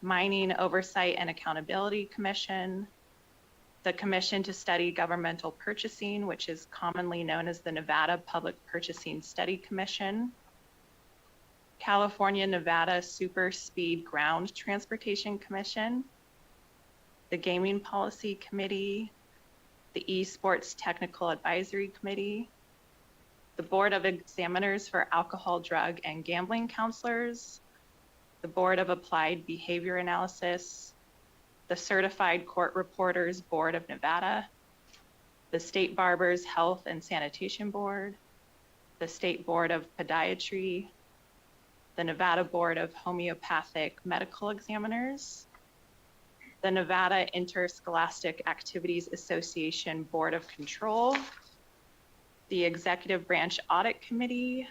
Mining Oversight and Accountability Commission, the Commission to Study Governmental Purchasing, which is commonly known as the Nevada Public Purchasing Study Commission, California-Nevada Super Speed Ground Transportation Commission, the Gaming Policy Committee, the Esports Technical Advisory Committee, the Board of Examiners for Alcohol, Drug, and Gambling Counselors, the Board of Applied Behavior Analysis, the Certified Court Reporters Board of Nevada, the State Barbers Health and Sanitation Board, the State Board of Podiatry, the Nevada Board of Homeopathic Medical Examiners, the Nevada Interscholastic Activities Association Board of Control, the Executive Branch Audit Committee,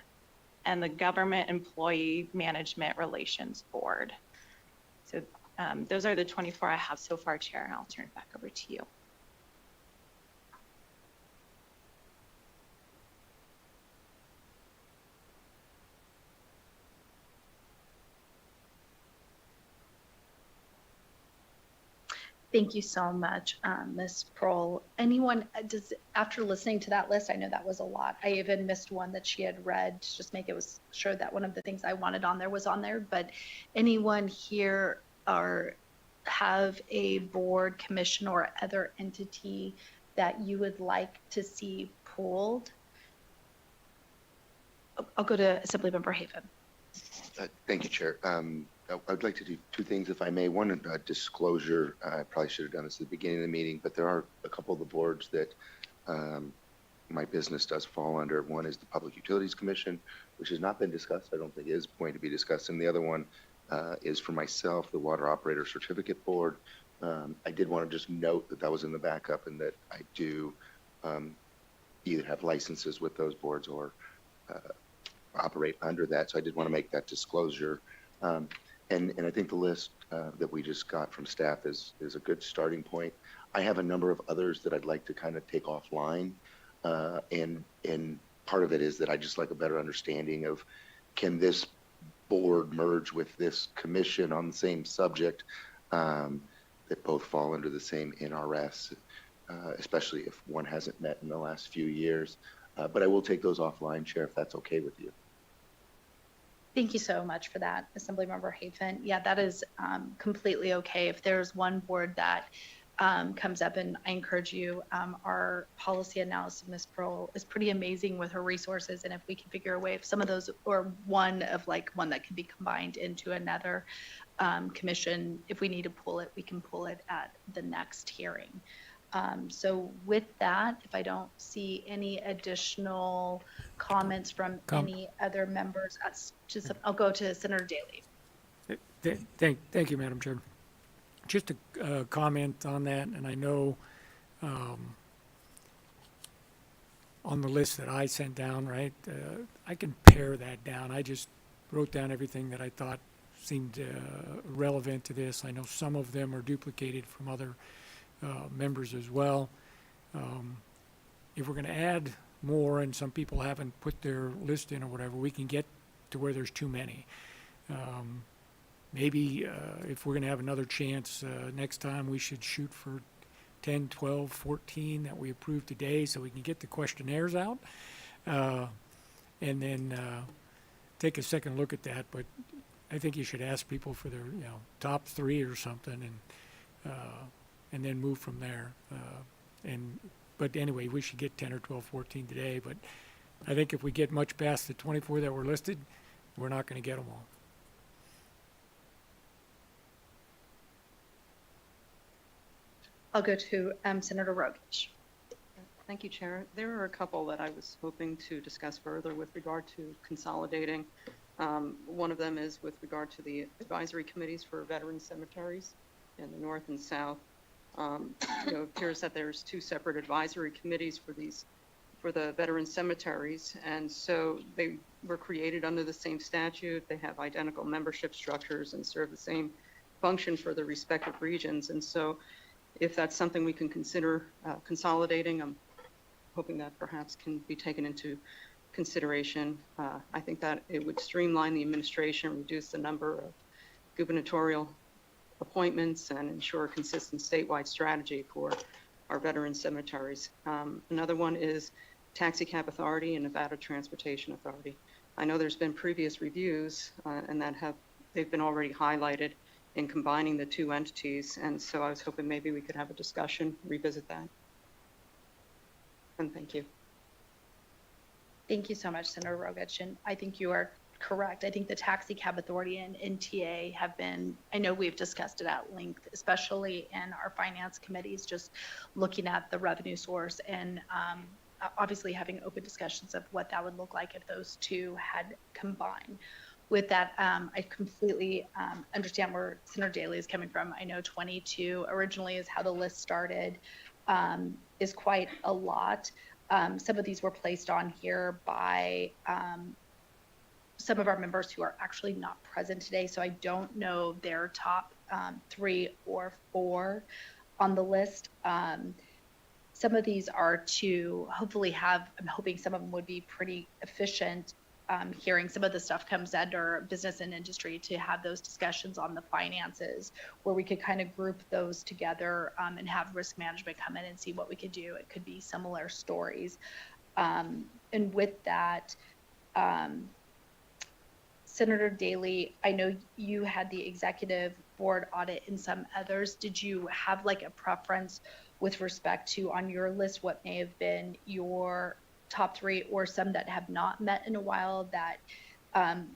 and the Government Employee Management Relations Board. So those are the 24 I have so far, Chair, and I'll turn it back over to you. Thank you so much, Ms. Prohl. Anyone, after listening to that list, I know that was a lot. I even missed one that she had read to just make it was sure that one of the things I wanted on there was on there. But anyone here have a board, commission, or other entity that you would like to see pulled? I'll go to Assemblymember Haven. Thank you, Chair. I'd like to do 2 things, if I may. One, a disclosure. I probably should have done this at the beginning of the meeting, but there are a couple of the boards that my business does fall under. One is the Public Utilities Commission, which has not been discussed. I don't think is going to be discussed. And the other one is for myself, the Water Operator Certificate Board. I did want to just note that that was in the backup and that I do either have licenses with those boards or operate under that. So I did want to make that disclosure. And I think the list that we just got from staff is a good starting point. I have a number of others that I'd like to kind of take offline. And part of it is that I just like a better understanding of, can this board merge with this commission on the same subject that both fall under the same NRS, especially if one hasn't met in the last few years. But I will take those offline, Chair, if that's okay with you. Thank you so much for that, Assemblymember Hafen. Yeah, that is completely okay. If there's one board that comes up, and I encourage you, our policy analysis, Ms. Pearl, is pretty amazing with her resources. And if we can figure a way, if some of those, or one that can be combined into another commission, if we need to pull it, we can pull it at the next hearing. So with that, if I don't see any additional comments from any other members, I'll go to Senator Daley. Thank you, Madam Chair. Just a comment on that, and I know on the list that I sent down, right, I can pare that down. I just wrote down everything that I thought seemed relevant to this. I know some of them are duplicated from other members as well. If we're going to add more, and some people haven't put their list in or whatever, we can get to where there's too many. Maybe if we're going to have another chance next time, we should shoot for 10, 12, 14 that we approve today so we can get the questionnaires out and then take a second look at that. But I think you should ask people for their top 3 or something, and then move from there. But anyway, we should get 10 or 12, 14 today. But I think if we get much past the 24 that were listed, we're not going to get them all. I'll go to Senator Rogish. Thank you, Chair. There are a couple that I was hoping to discuss further with regard to consolidating. One of them is with regard to the advisory committees for veteran cemeteries in the north and south. It appears that there's two separate advisory committees for the veteran cemeteries, and so they were created under the same statute. They have identical membership structures and serve the same function for the respective regions. And so if that's something we can consider consolidating, I'm hoping that perhaps can be taken into consideration. I think that it would streamline the administration, reduce the number of gubernatorial appointments, and ensure a consistent statewide strategy for our veteran cemeteries. Another one is Taxi Cab Authority and Nevada Transportation Authority. I know there's been previous reviews and they've been already highlighted in combining the two entities, and so I was hoping maybe we could have a discussion, revisit that. And thank you. Thank you so much, Senator Rogish. And I think you are correct. I think the Taxi Cab Authority and NTA have been, I know we've discussed it at length, especially in our finance committees, just looking at the revenue source and obviously having open discussions of what that would look like if those two had combined. With that, I completely understand where Senator Daly is coming from. I know 22 originally is how the list started, is quite a lot. Some of these were placed on here by some of our members who are actually not present today, so I don't know their top 3 or 4 on the list. Some of these are to hopefully have, I'm hoping some of them would be pretty efficient. Hearing some of the stuff comes under business and industry, to have those discussions on the finances where we could kind of group those together and have risk management come in and see what we could do. It could be similar stories. And with that, Senator Daly, I know you had the executive board audit and some others. Did you have like a preference with respect to on your list what may have been your top 3 or some that have not met in a while that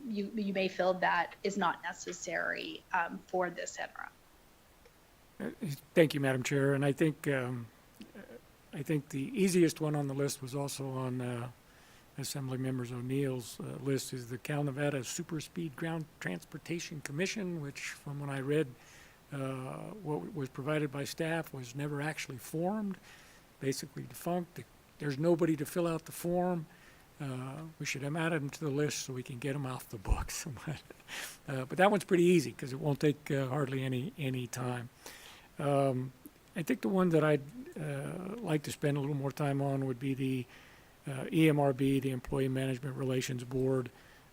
you may feel that is not necessary for this interim? Thank you, Madam Chair. And I think the easiest one on the list was also on Assembly Members O'Neill's list, is the Cal Nevada Super Speed Ground Transportation Commission, which from when I read what was provided by staff was never actually formed, basically defunct. There's nobody to fill out the form. We should have added them to the list so we can get them off the books. But that one's pretty easy because it won't take hardly any time. I think the one that I'd like to spend a little more time on would be the EMRB, the Employee Management Relations Board,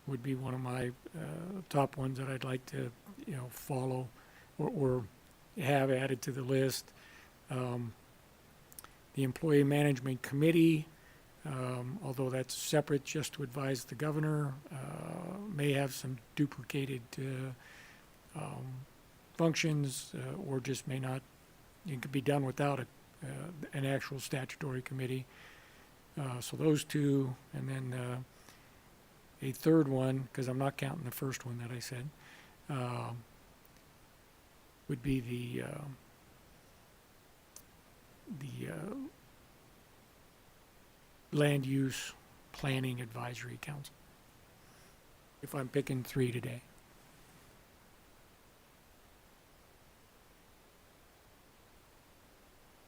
would be one of my top ones that I'd like to follow or have added to the list. The Employee Management Committee, although that's separate just to advise the governor, may have some duplicated functions or just may not, it could be done without an actual statutory committee. So those two, and then a third one, because I'm not counting the first one that I said, would be the Land Use Planning Advisory Council, if I'm picking 3 today.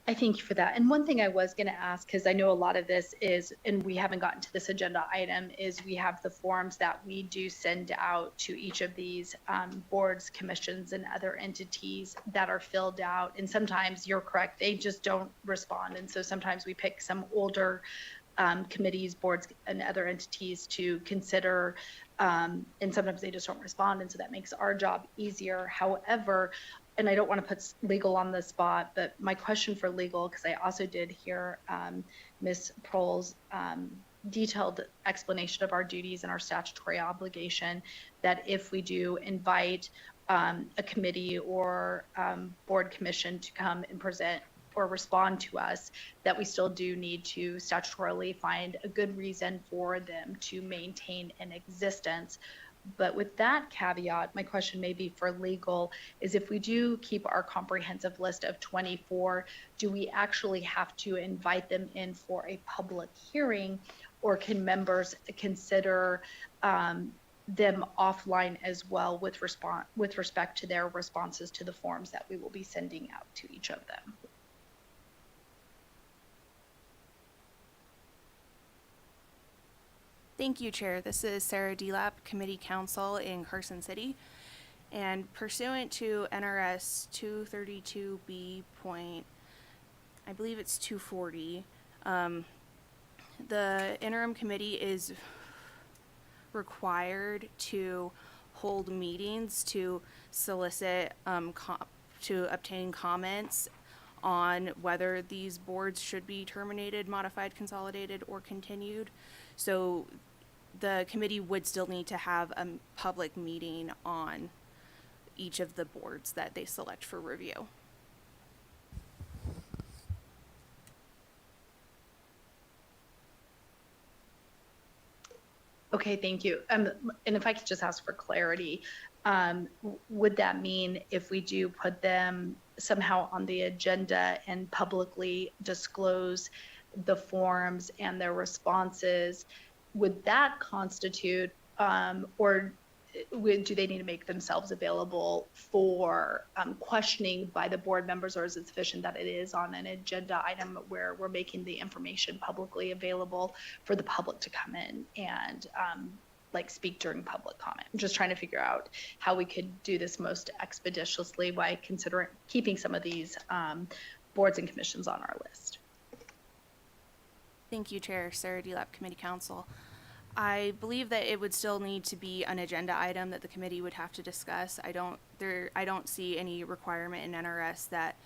I thank you for that. And one thing I was going to ask, because I know a lot of this is, and we haven't gotten to this agenda item, is we have the forms that we do send out to each of these boards, commissions, and other entities that are filled out. And sometimes you're correct, they just don't respond. And so sometimes we pick some older committees, boards, and other entities to consider, and sometimes they just don't respond. And so that makes our job easier. However, and I don't want to put legal on the spot, but my question for legal, because I also did hear Ms. Prohl's detailed explanation of our duties and our statutory obligation, that if we do invite a committee or board commission to come and present or respond to us, that we still do need to statutorily find a good reason for them to maintain an existence But with that caveat, my question may be for legal, is if we do keep our comprehensive list of 24, do we actually have to invite them in for a public hearing, or can members consider them offline as well with respect to their responses to the forms that we will be sending out to each of them? Thank you, Chair. This is Sarah Delap, Committee Counsel in Carson City. And pursuant to NRS 232B point, I believe it's 240, the interim committee is required to hold meetings to solicit, to obtain comments on whether these boards should be terminated, modified, consolidated, or continued. So the committee would still need to have a public meeting on each of the boards that they select for review. Okay, thank you. And if I could just ask for clarity, would that mean if we do put them somehow on the agenda and publicly disclose the forms and their responses, would that constitute, or do they need to make themselves available for questioning by the board members, or is it sufficient that it is on an agenda item where we're making the information publicly available for the public to come in and like speak during public comment? I'm just trying to figure out how we could do this most expeditiously by considering keeping some of these boards and commissions on our list. Thank you, Chair. Sarah Delap, Committee Counsel. I believe that it would still need to be an agenda item that the committee would have to discuss. I don't see any requirement in NRS that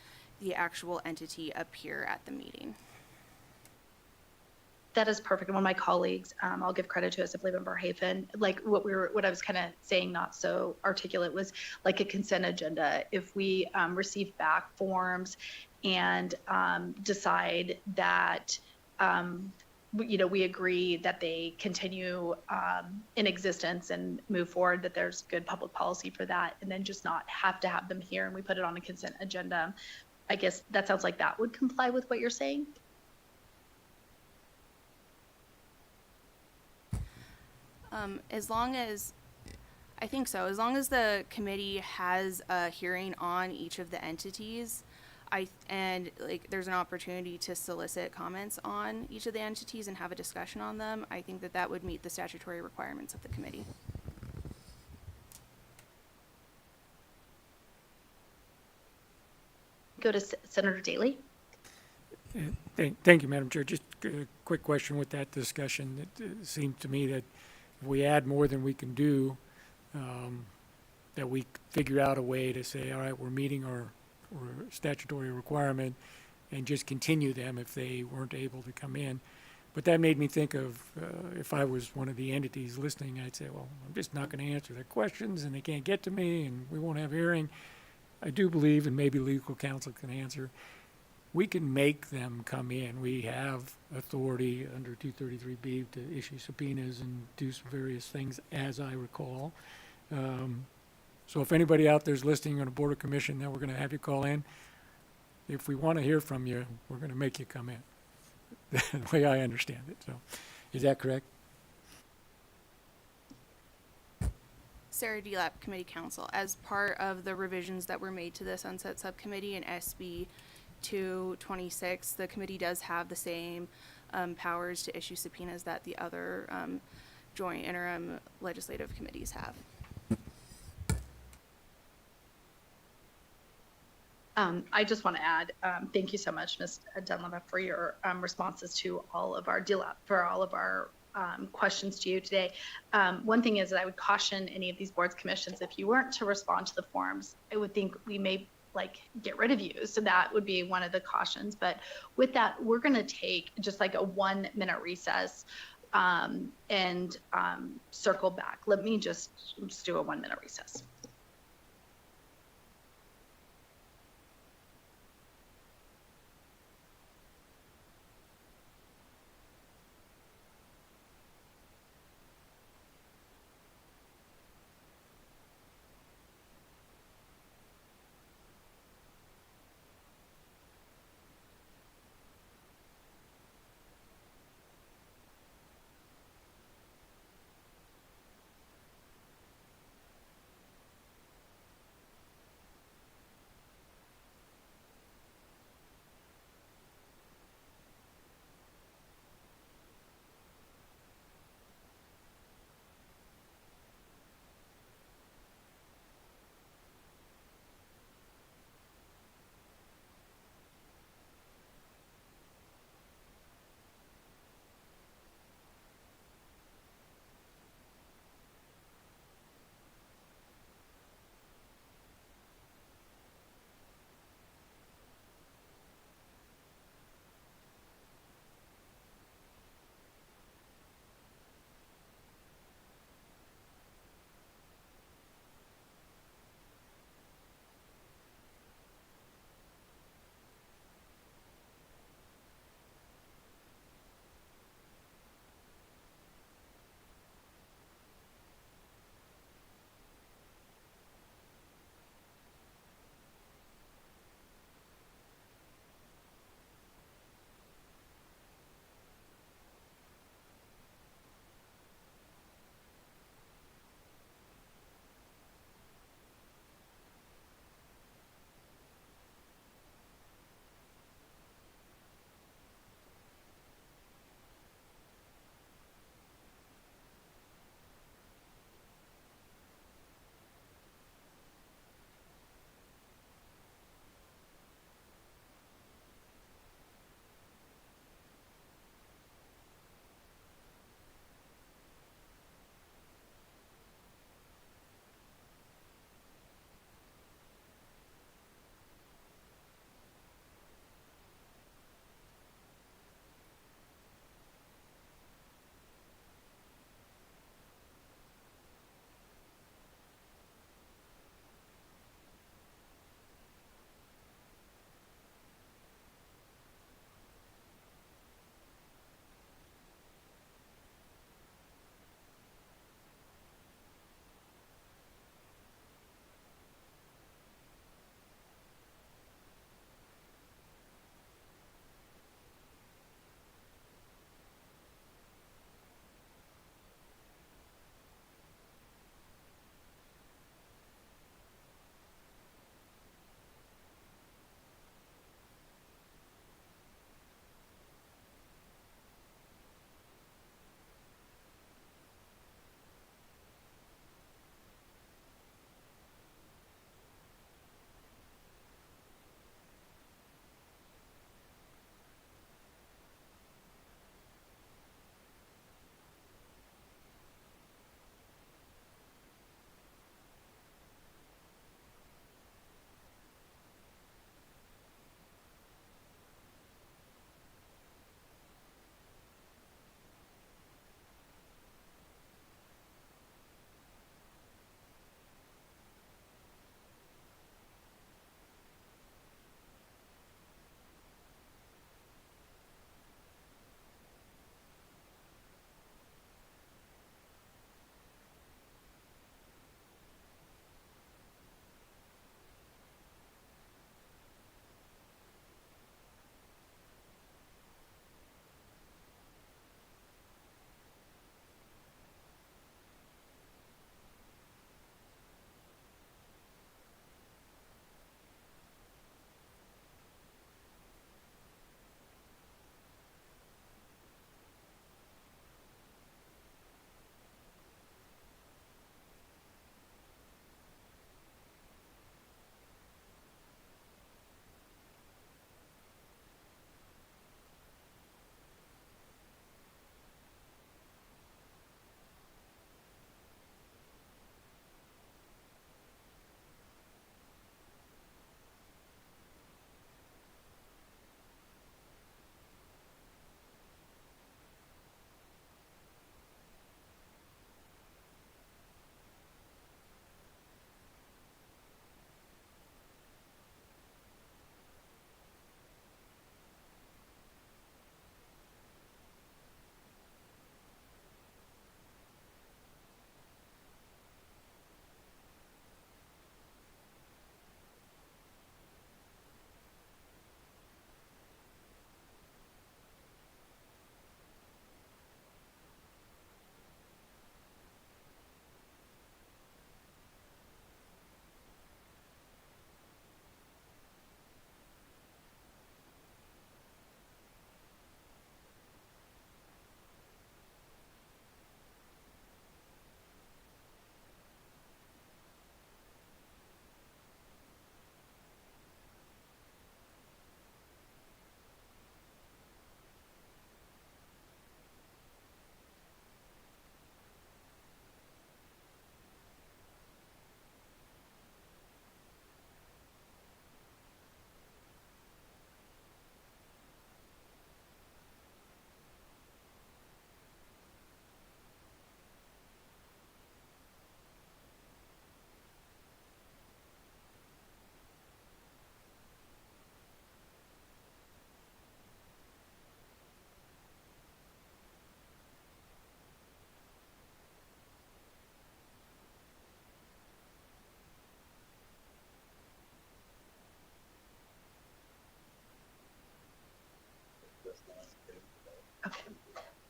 the actual entity appear at the meeting. That is perfect. One of my colleagues, I'll give credit to Assembly Member Hafen, like what I was kind of saying, not so articulate, was like a consent agenda. If we receive back forms and decide that we agree that they continue in existence and move forward, that there's good public policy for that, and then just not have to have them here and we put it on a consent agenda. I guess that sounds like that would comply with what you're saying. I think so, as long as the committee has a hearing on each of the entities, there's an opportunity to solicit comments on each of the entities and have a discussion on them, I think that would meet the statutory requirements of the committee. Go to Senator Daly. Thank you, Madam Chair. Just a quick question with that discussion. It seems to me that if we add more than we can do, that we figure out a way to say, all right, we're meeting our statutory requirement and just continue them if they weren't able to come in. But that made me think of if I was one of the entities listening, I'd say, well, I'm just not going to answer their questions and they can't get to me and we won't have a hearing. I do believe, and maybe legal counsel can answer, we can make them come in. We have authority under 233B to issue subpoenas and do some various things, as I recall. So if anybody out there is listening on a board or commission that we're going to have you call in, if we want to hear from you, we're going to make you come in. The way I understand it. So is that correct? Sarah Delap, Committee Counsel. As part of the revisions that were made to the Sunset Subcommittee in SB 226, the committee does have the same powers to issue subpoenas that the other joint interim legislative committees have. I just want to add, thank you so much, Ms. Dunlap, for your responses to all of our questions to you today. One thing is that I would caution any of these boards, commissions, if you weren't to respond to the forms, I would think we may get rid of you. So that would be one of the cautions. But with that, we're going to take just like a 1-minute recess and circle back. Let me just do a 1-minute recess.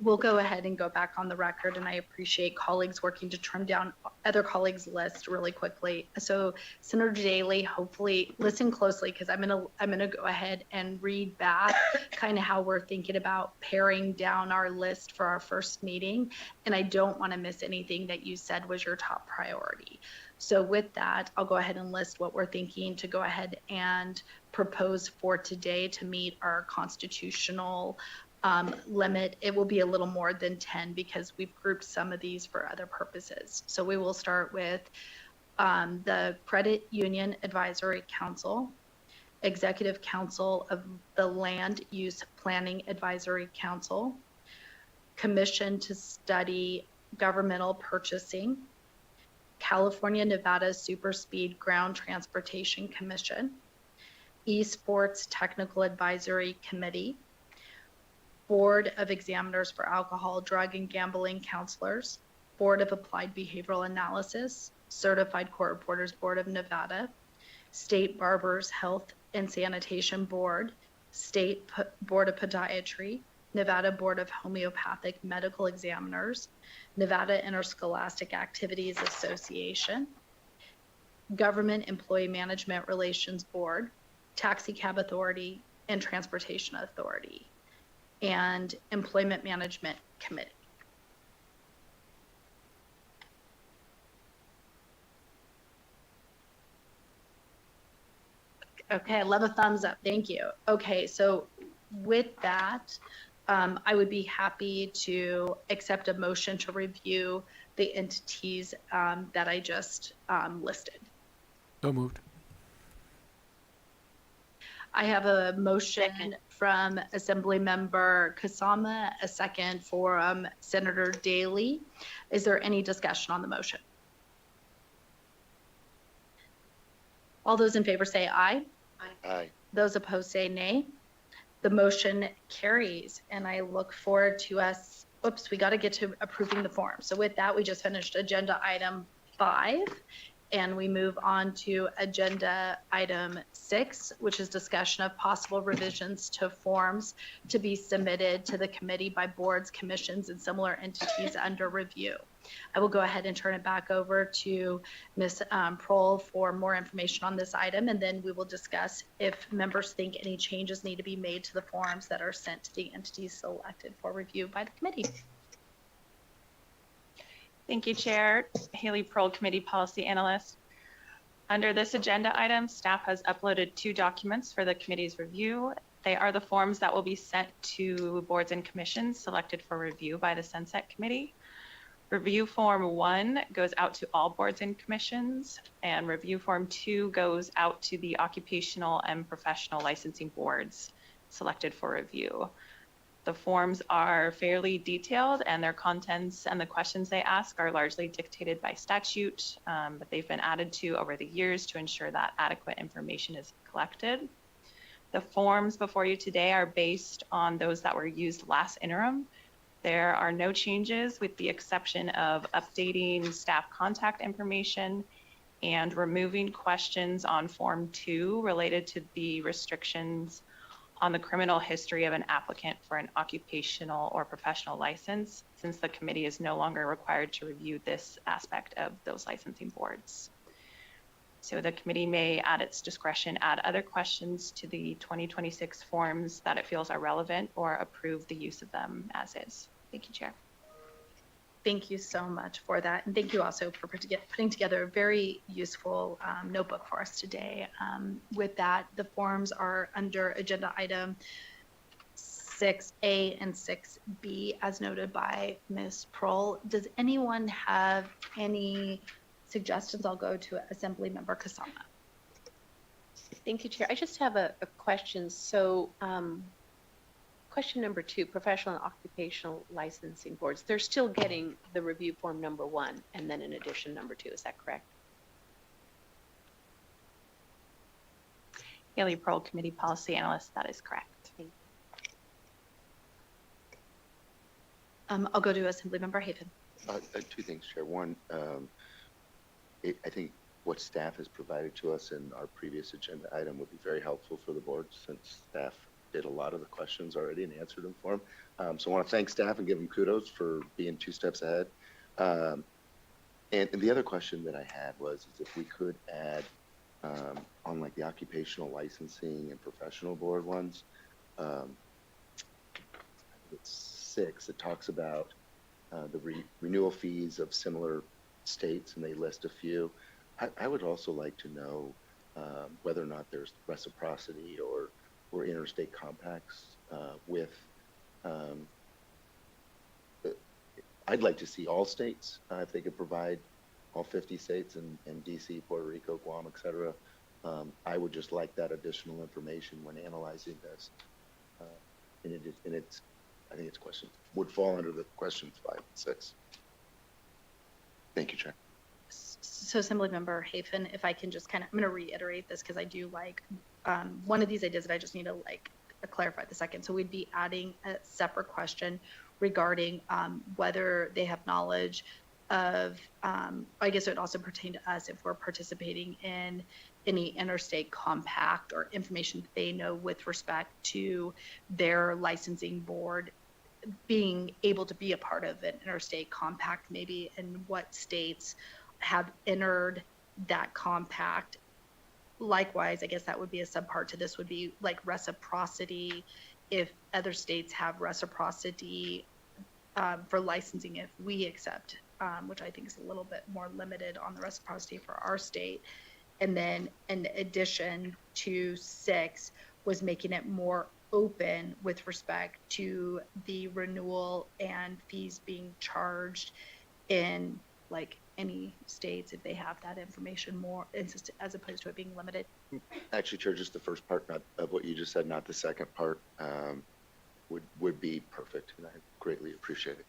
we'll go ahead and go back on the record, and I appreciate colleagues working to trim down other colleagues' list really quickly. So Senator Daly, hopefully listen closely, because I'm gonna go ahead and read back kind of how we're thinking about paring down our list for our first meeting, and I don't want to miss anything that you said was your top priority. So with that, I'll go ahead and list what we're thinking to go ahead and propose for today to meet our constitutional limit. It will be a little more than 10 because we've grouped some of these for other purposes. So we will start with the Credit Union Advisory Council, Executive Council of the Land Use Planning Advisory Council, Commission to Study Governmental Purchasing, California Nevada Super Speed Ground Transportation Commission, Esports Technical Advisory Committee, Board of Examiners for Alcohol, Drug, and Gambling Counselors, Board of Applied Behavioral Analysis, Certified Court Reporters Board of Nevada, State Barbers Health and Sanitation Board, State Board of Podiatry, Nevada Board of Homeopathic Medical Examiners, Nevada Interscholastic Activities Association, Government Employee Management Relations Board, Taxi Cab Authority, and Transportation Authority, and Employment Management Committee. Okay, I love a thumbs up. Thank you. Okay, so with that, I would be happy to accept a motion to review the entities that I just listed. So moved. I have a motion from Assembly Member Kasama, a second from Senator Daly. Is there any discussion on the motion? All those in favor say aye. Aye. Those opposed say nay. The motion carries, and I look forward to us, oops, we got to get to approving the form. So with that, we just finished agenda item 5, and we move on to agenda item 6, which is discussion of possible revisions to forms to be submitted to the committee by boards, commissions, and similar entities under review. I will go ahead and turn it back over to Ms. Prohl for more information on this item, and then we will discuss if members think any changes need to be made to the forms that are sent to the entities selected for review by the committee. Thank you, Chair. Haley Prohl, Committee Policy Analyst. Under this agenda item, staff has uploaded 2 documents for the committee's review. They are the forms that will be sent to boards and commissions selected for review by the Sunset Committee. Review Form 1 goes out to all boards and commissions, and Review Form 2 goes out to the occupational and professional licensing boards selected for review. The forms are fairly detailed, and their contents and the questions they ask are largely dictated by statute, but they've been added to over the years to ensure that adequate information is collected. The forms before you today are based on those that were used last interim. There are no changes with the exception of updating staff contact information and removing questions on Form 2 related to the restrictions on the criminal history of an applicant for an occupational or professional license, since the committee is no longer required to review this aspect of those licensing boards. So the committee may, at its discretion, add other questions to the 2026 forms that it feels are relevant, or approve the use of them as is. Thank you, Chair. Thank you so much for that. And thank you also for putting together a very useful notebook for us today. With that, the forms are under agenda item 6A and 6B, as noted by Ms. Prohl. Does anyone have any suggestions? I'll go to Assembly Member Kasama. Thank you, Chair. I just have a question. So question number 2, professional and occupational licensing boards, they're still getting the review form number 1 and then in addition number 2, is that correct? Haley Prohl, Committee Policy Analyst, that is correct. Thank I'll go to Assembly Member Haven. 2 things, Chair. One, I think what staff has provided to us in our previous agenda item would be very helpful for the board, since staff did a lot of the questions already and answered them for them. So I want to thank staff and give them kudos for being 2 steps ahead. And the other question that I had was is if we could add on like the occupational licensing and professional board ones, I think it's 6. It talks about the renewal fees of similar states, and they list a few. I would also like to know whether or not there's reciprocity or interstate compacts with. I'd like to see all states if they could provide all 50 states and DC, Puerto Rico, Guam, etc. I would just like that additional information when analyzing this. And it's I think it's questions would fall under the questions 5 and 6. Thank you, Chair. So Assemblymember Hafen, if I can just I'm going to reiterate this because I do like one of these ideas that I just need to clarify the second. So we'd be adding a separate question regarding whether they have knowledge of, I guess it would also pertain to us if we're participating in any interstate compact or information that they know with respect to their licensing board being able to be a part of an interstate compact, maybe, and what states have entered that compact. Likewise, I guess that would be a subpart to this would be like reciprocity. If other states have reciprocity for licensing, if we accept, which I think is a little bit more limited on the reciprocity for our state. And then in addition to 6 was making it more open with respect to the renewal and fees being charged in like any states if they have that information more as opposed to it being limited. Actually, Chair, just the first part of what you just said, not the second part, would be perfect, and I greatly appreciate it.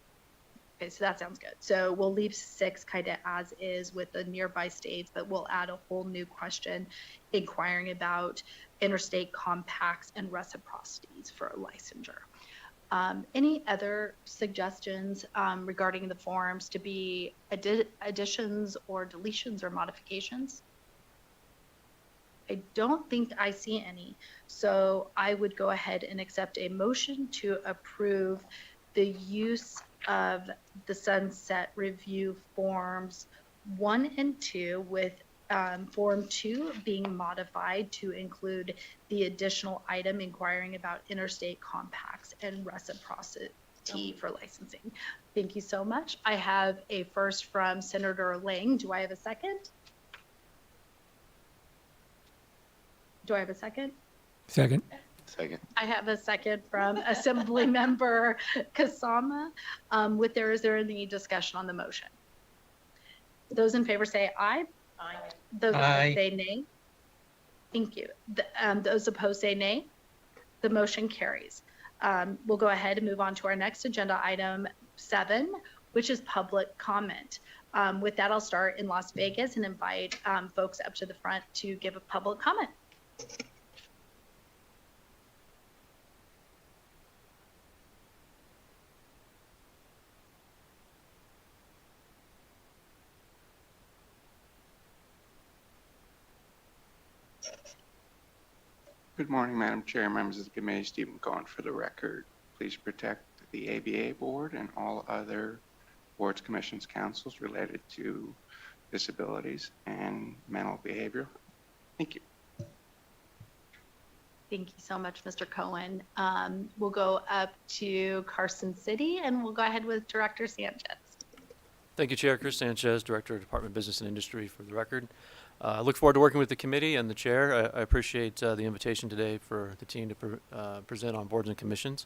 Okay, so that sounds good. So we'll leave 6 kind of as is with the nearby states, but we'll add a whole new question inquiring about interstate compacts and reciprocities for licensure. Any other suggestions regarding the forms to be additions or deletions or modifications? I don't think I see any. So I would go ahead and accept a motion to approve the use of the sunset review forms 1 and 2 with Form 2 being modified to include the additional item inquiring about interstate compacts and reciprocity for licensing. Thank you so much. I have a first from Senator Lang. Do I have a second? Do I have a second? Second. Second. I have a second from Assemblymember Kasama. Is there any discussion on the motion? Those in favor say aye. Aye. Those Aye. opposed say nay. Thank you. Those opposed say nay. The motion carries. We'll go ahead and move on to our next agenda item 7, which is public comment. With that, I'll start in Las Vegas and invite folks up to the front to give a public comment. Good morning, Madam Chair, members of the committee. Steve McGowan for the record. Please protect the ABA board and all other boards, commissions, councils related to disabilities and mental behavior. Thank you. Thank you so much, Mr. Cohen. We'll go up to Carson City and we'll go ahead with Director Sanchez. Thank you, Chair. Chris Sanchez, Director of Department of Business and Industry for the record. I look forward to working with the committee and the chair. I appreciate the invitation today for the team to present on boards and commissions.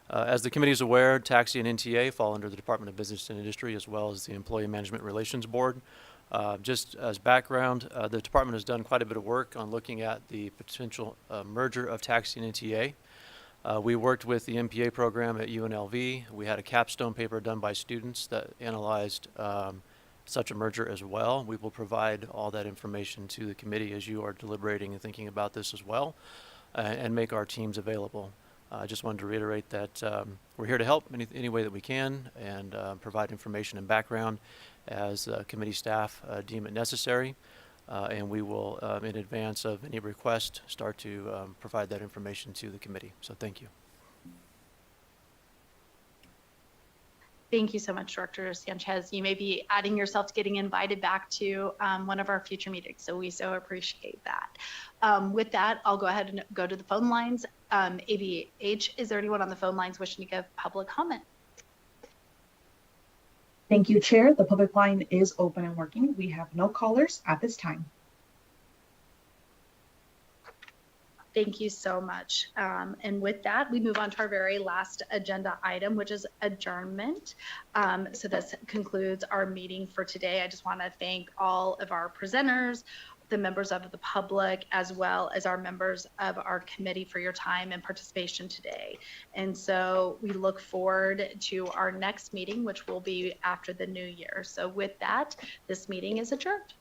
As the committee is aware, Taxi and NTA fall under the Department of Business and Industry as well as the Employee Management Relations Board. Just as background, the department has done quite a bit of work on looking at the potential merger of Taxi and NTA. We worked with the MPA program at UNLV. We had a capstone paper done by students that analyzed such a merger as well. We will provide all that information to the committee as you are deliberating and thinking about this as well, and make our teams available. I just wanted to reiterate that we're here to help any way that we can and provide information and background as committee staff deem it necessary. and we will, in advance of any request, start to provide that information to the committee. So thank you. Thank you so much, Director Sanchez. You may be adding yourself to getting invited back to one of our future meetings, so we so appreciate that. With that, I'll go ahead and go to the phone lines. ABH, is there anyone on the phone lines wishing to give public comment? Thank you, Chair. The public line is open and working. We have no callers at this time. Thank you so much. And with that, we move on to our very last agenda item, which is adjournment. So this concludes our meeting for today. I just want to thank all of our presenters, the members of the public, as well as our members of our committee for your time and participation today. And so we look forward to our next meeting, which will be after the new year. So with that, this meeting is adjourned.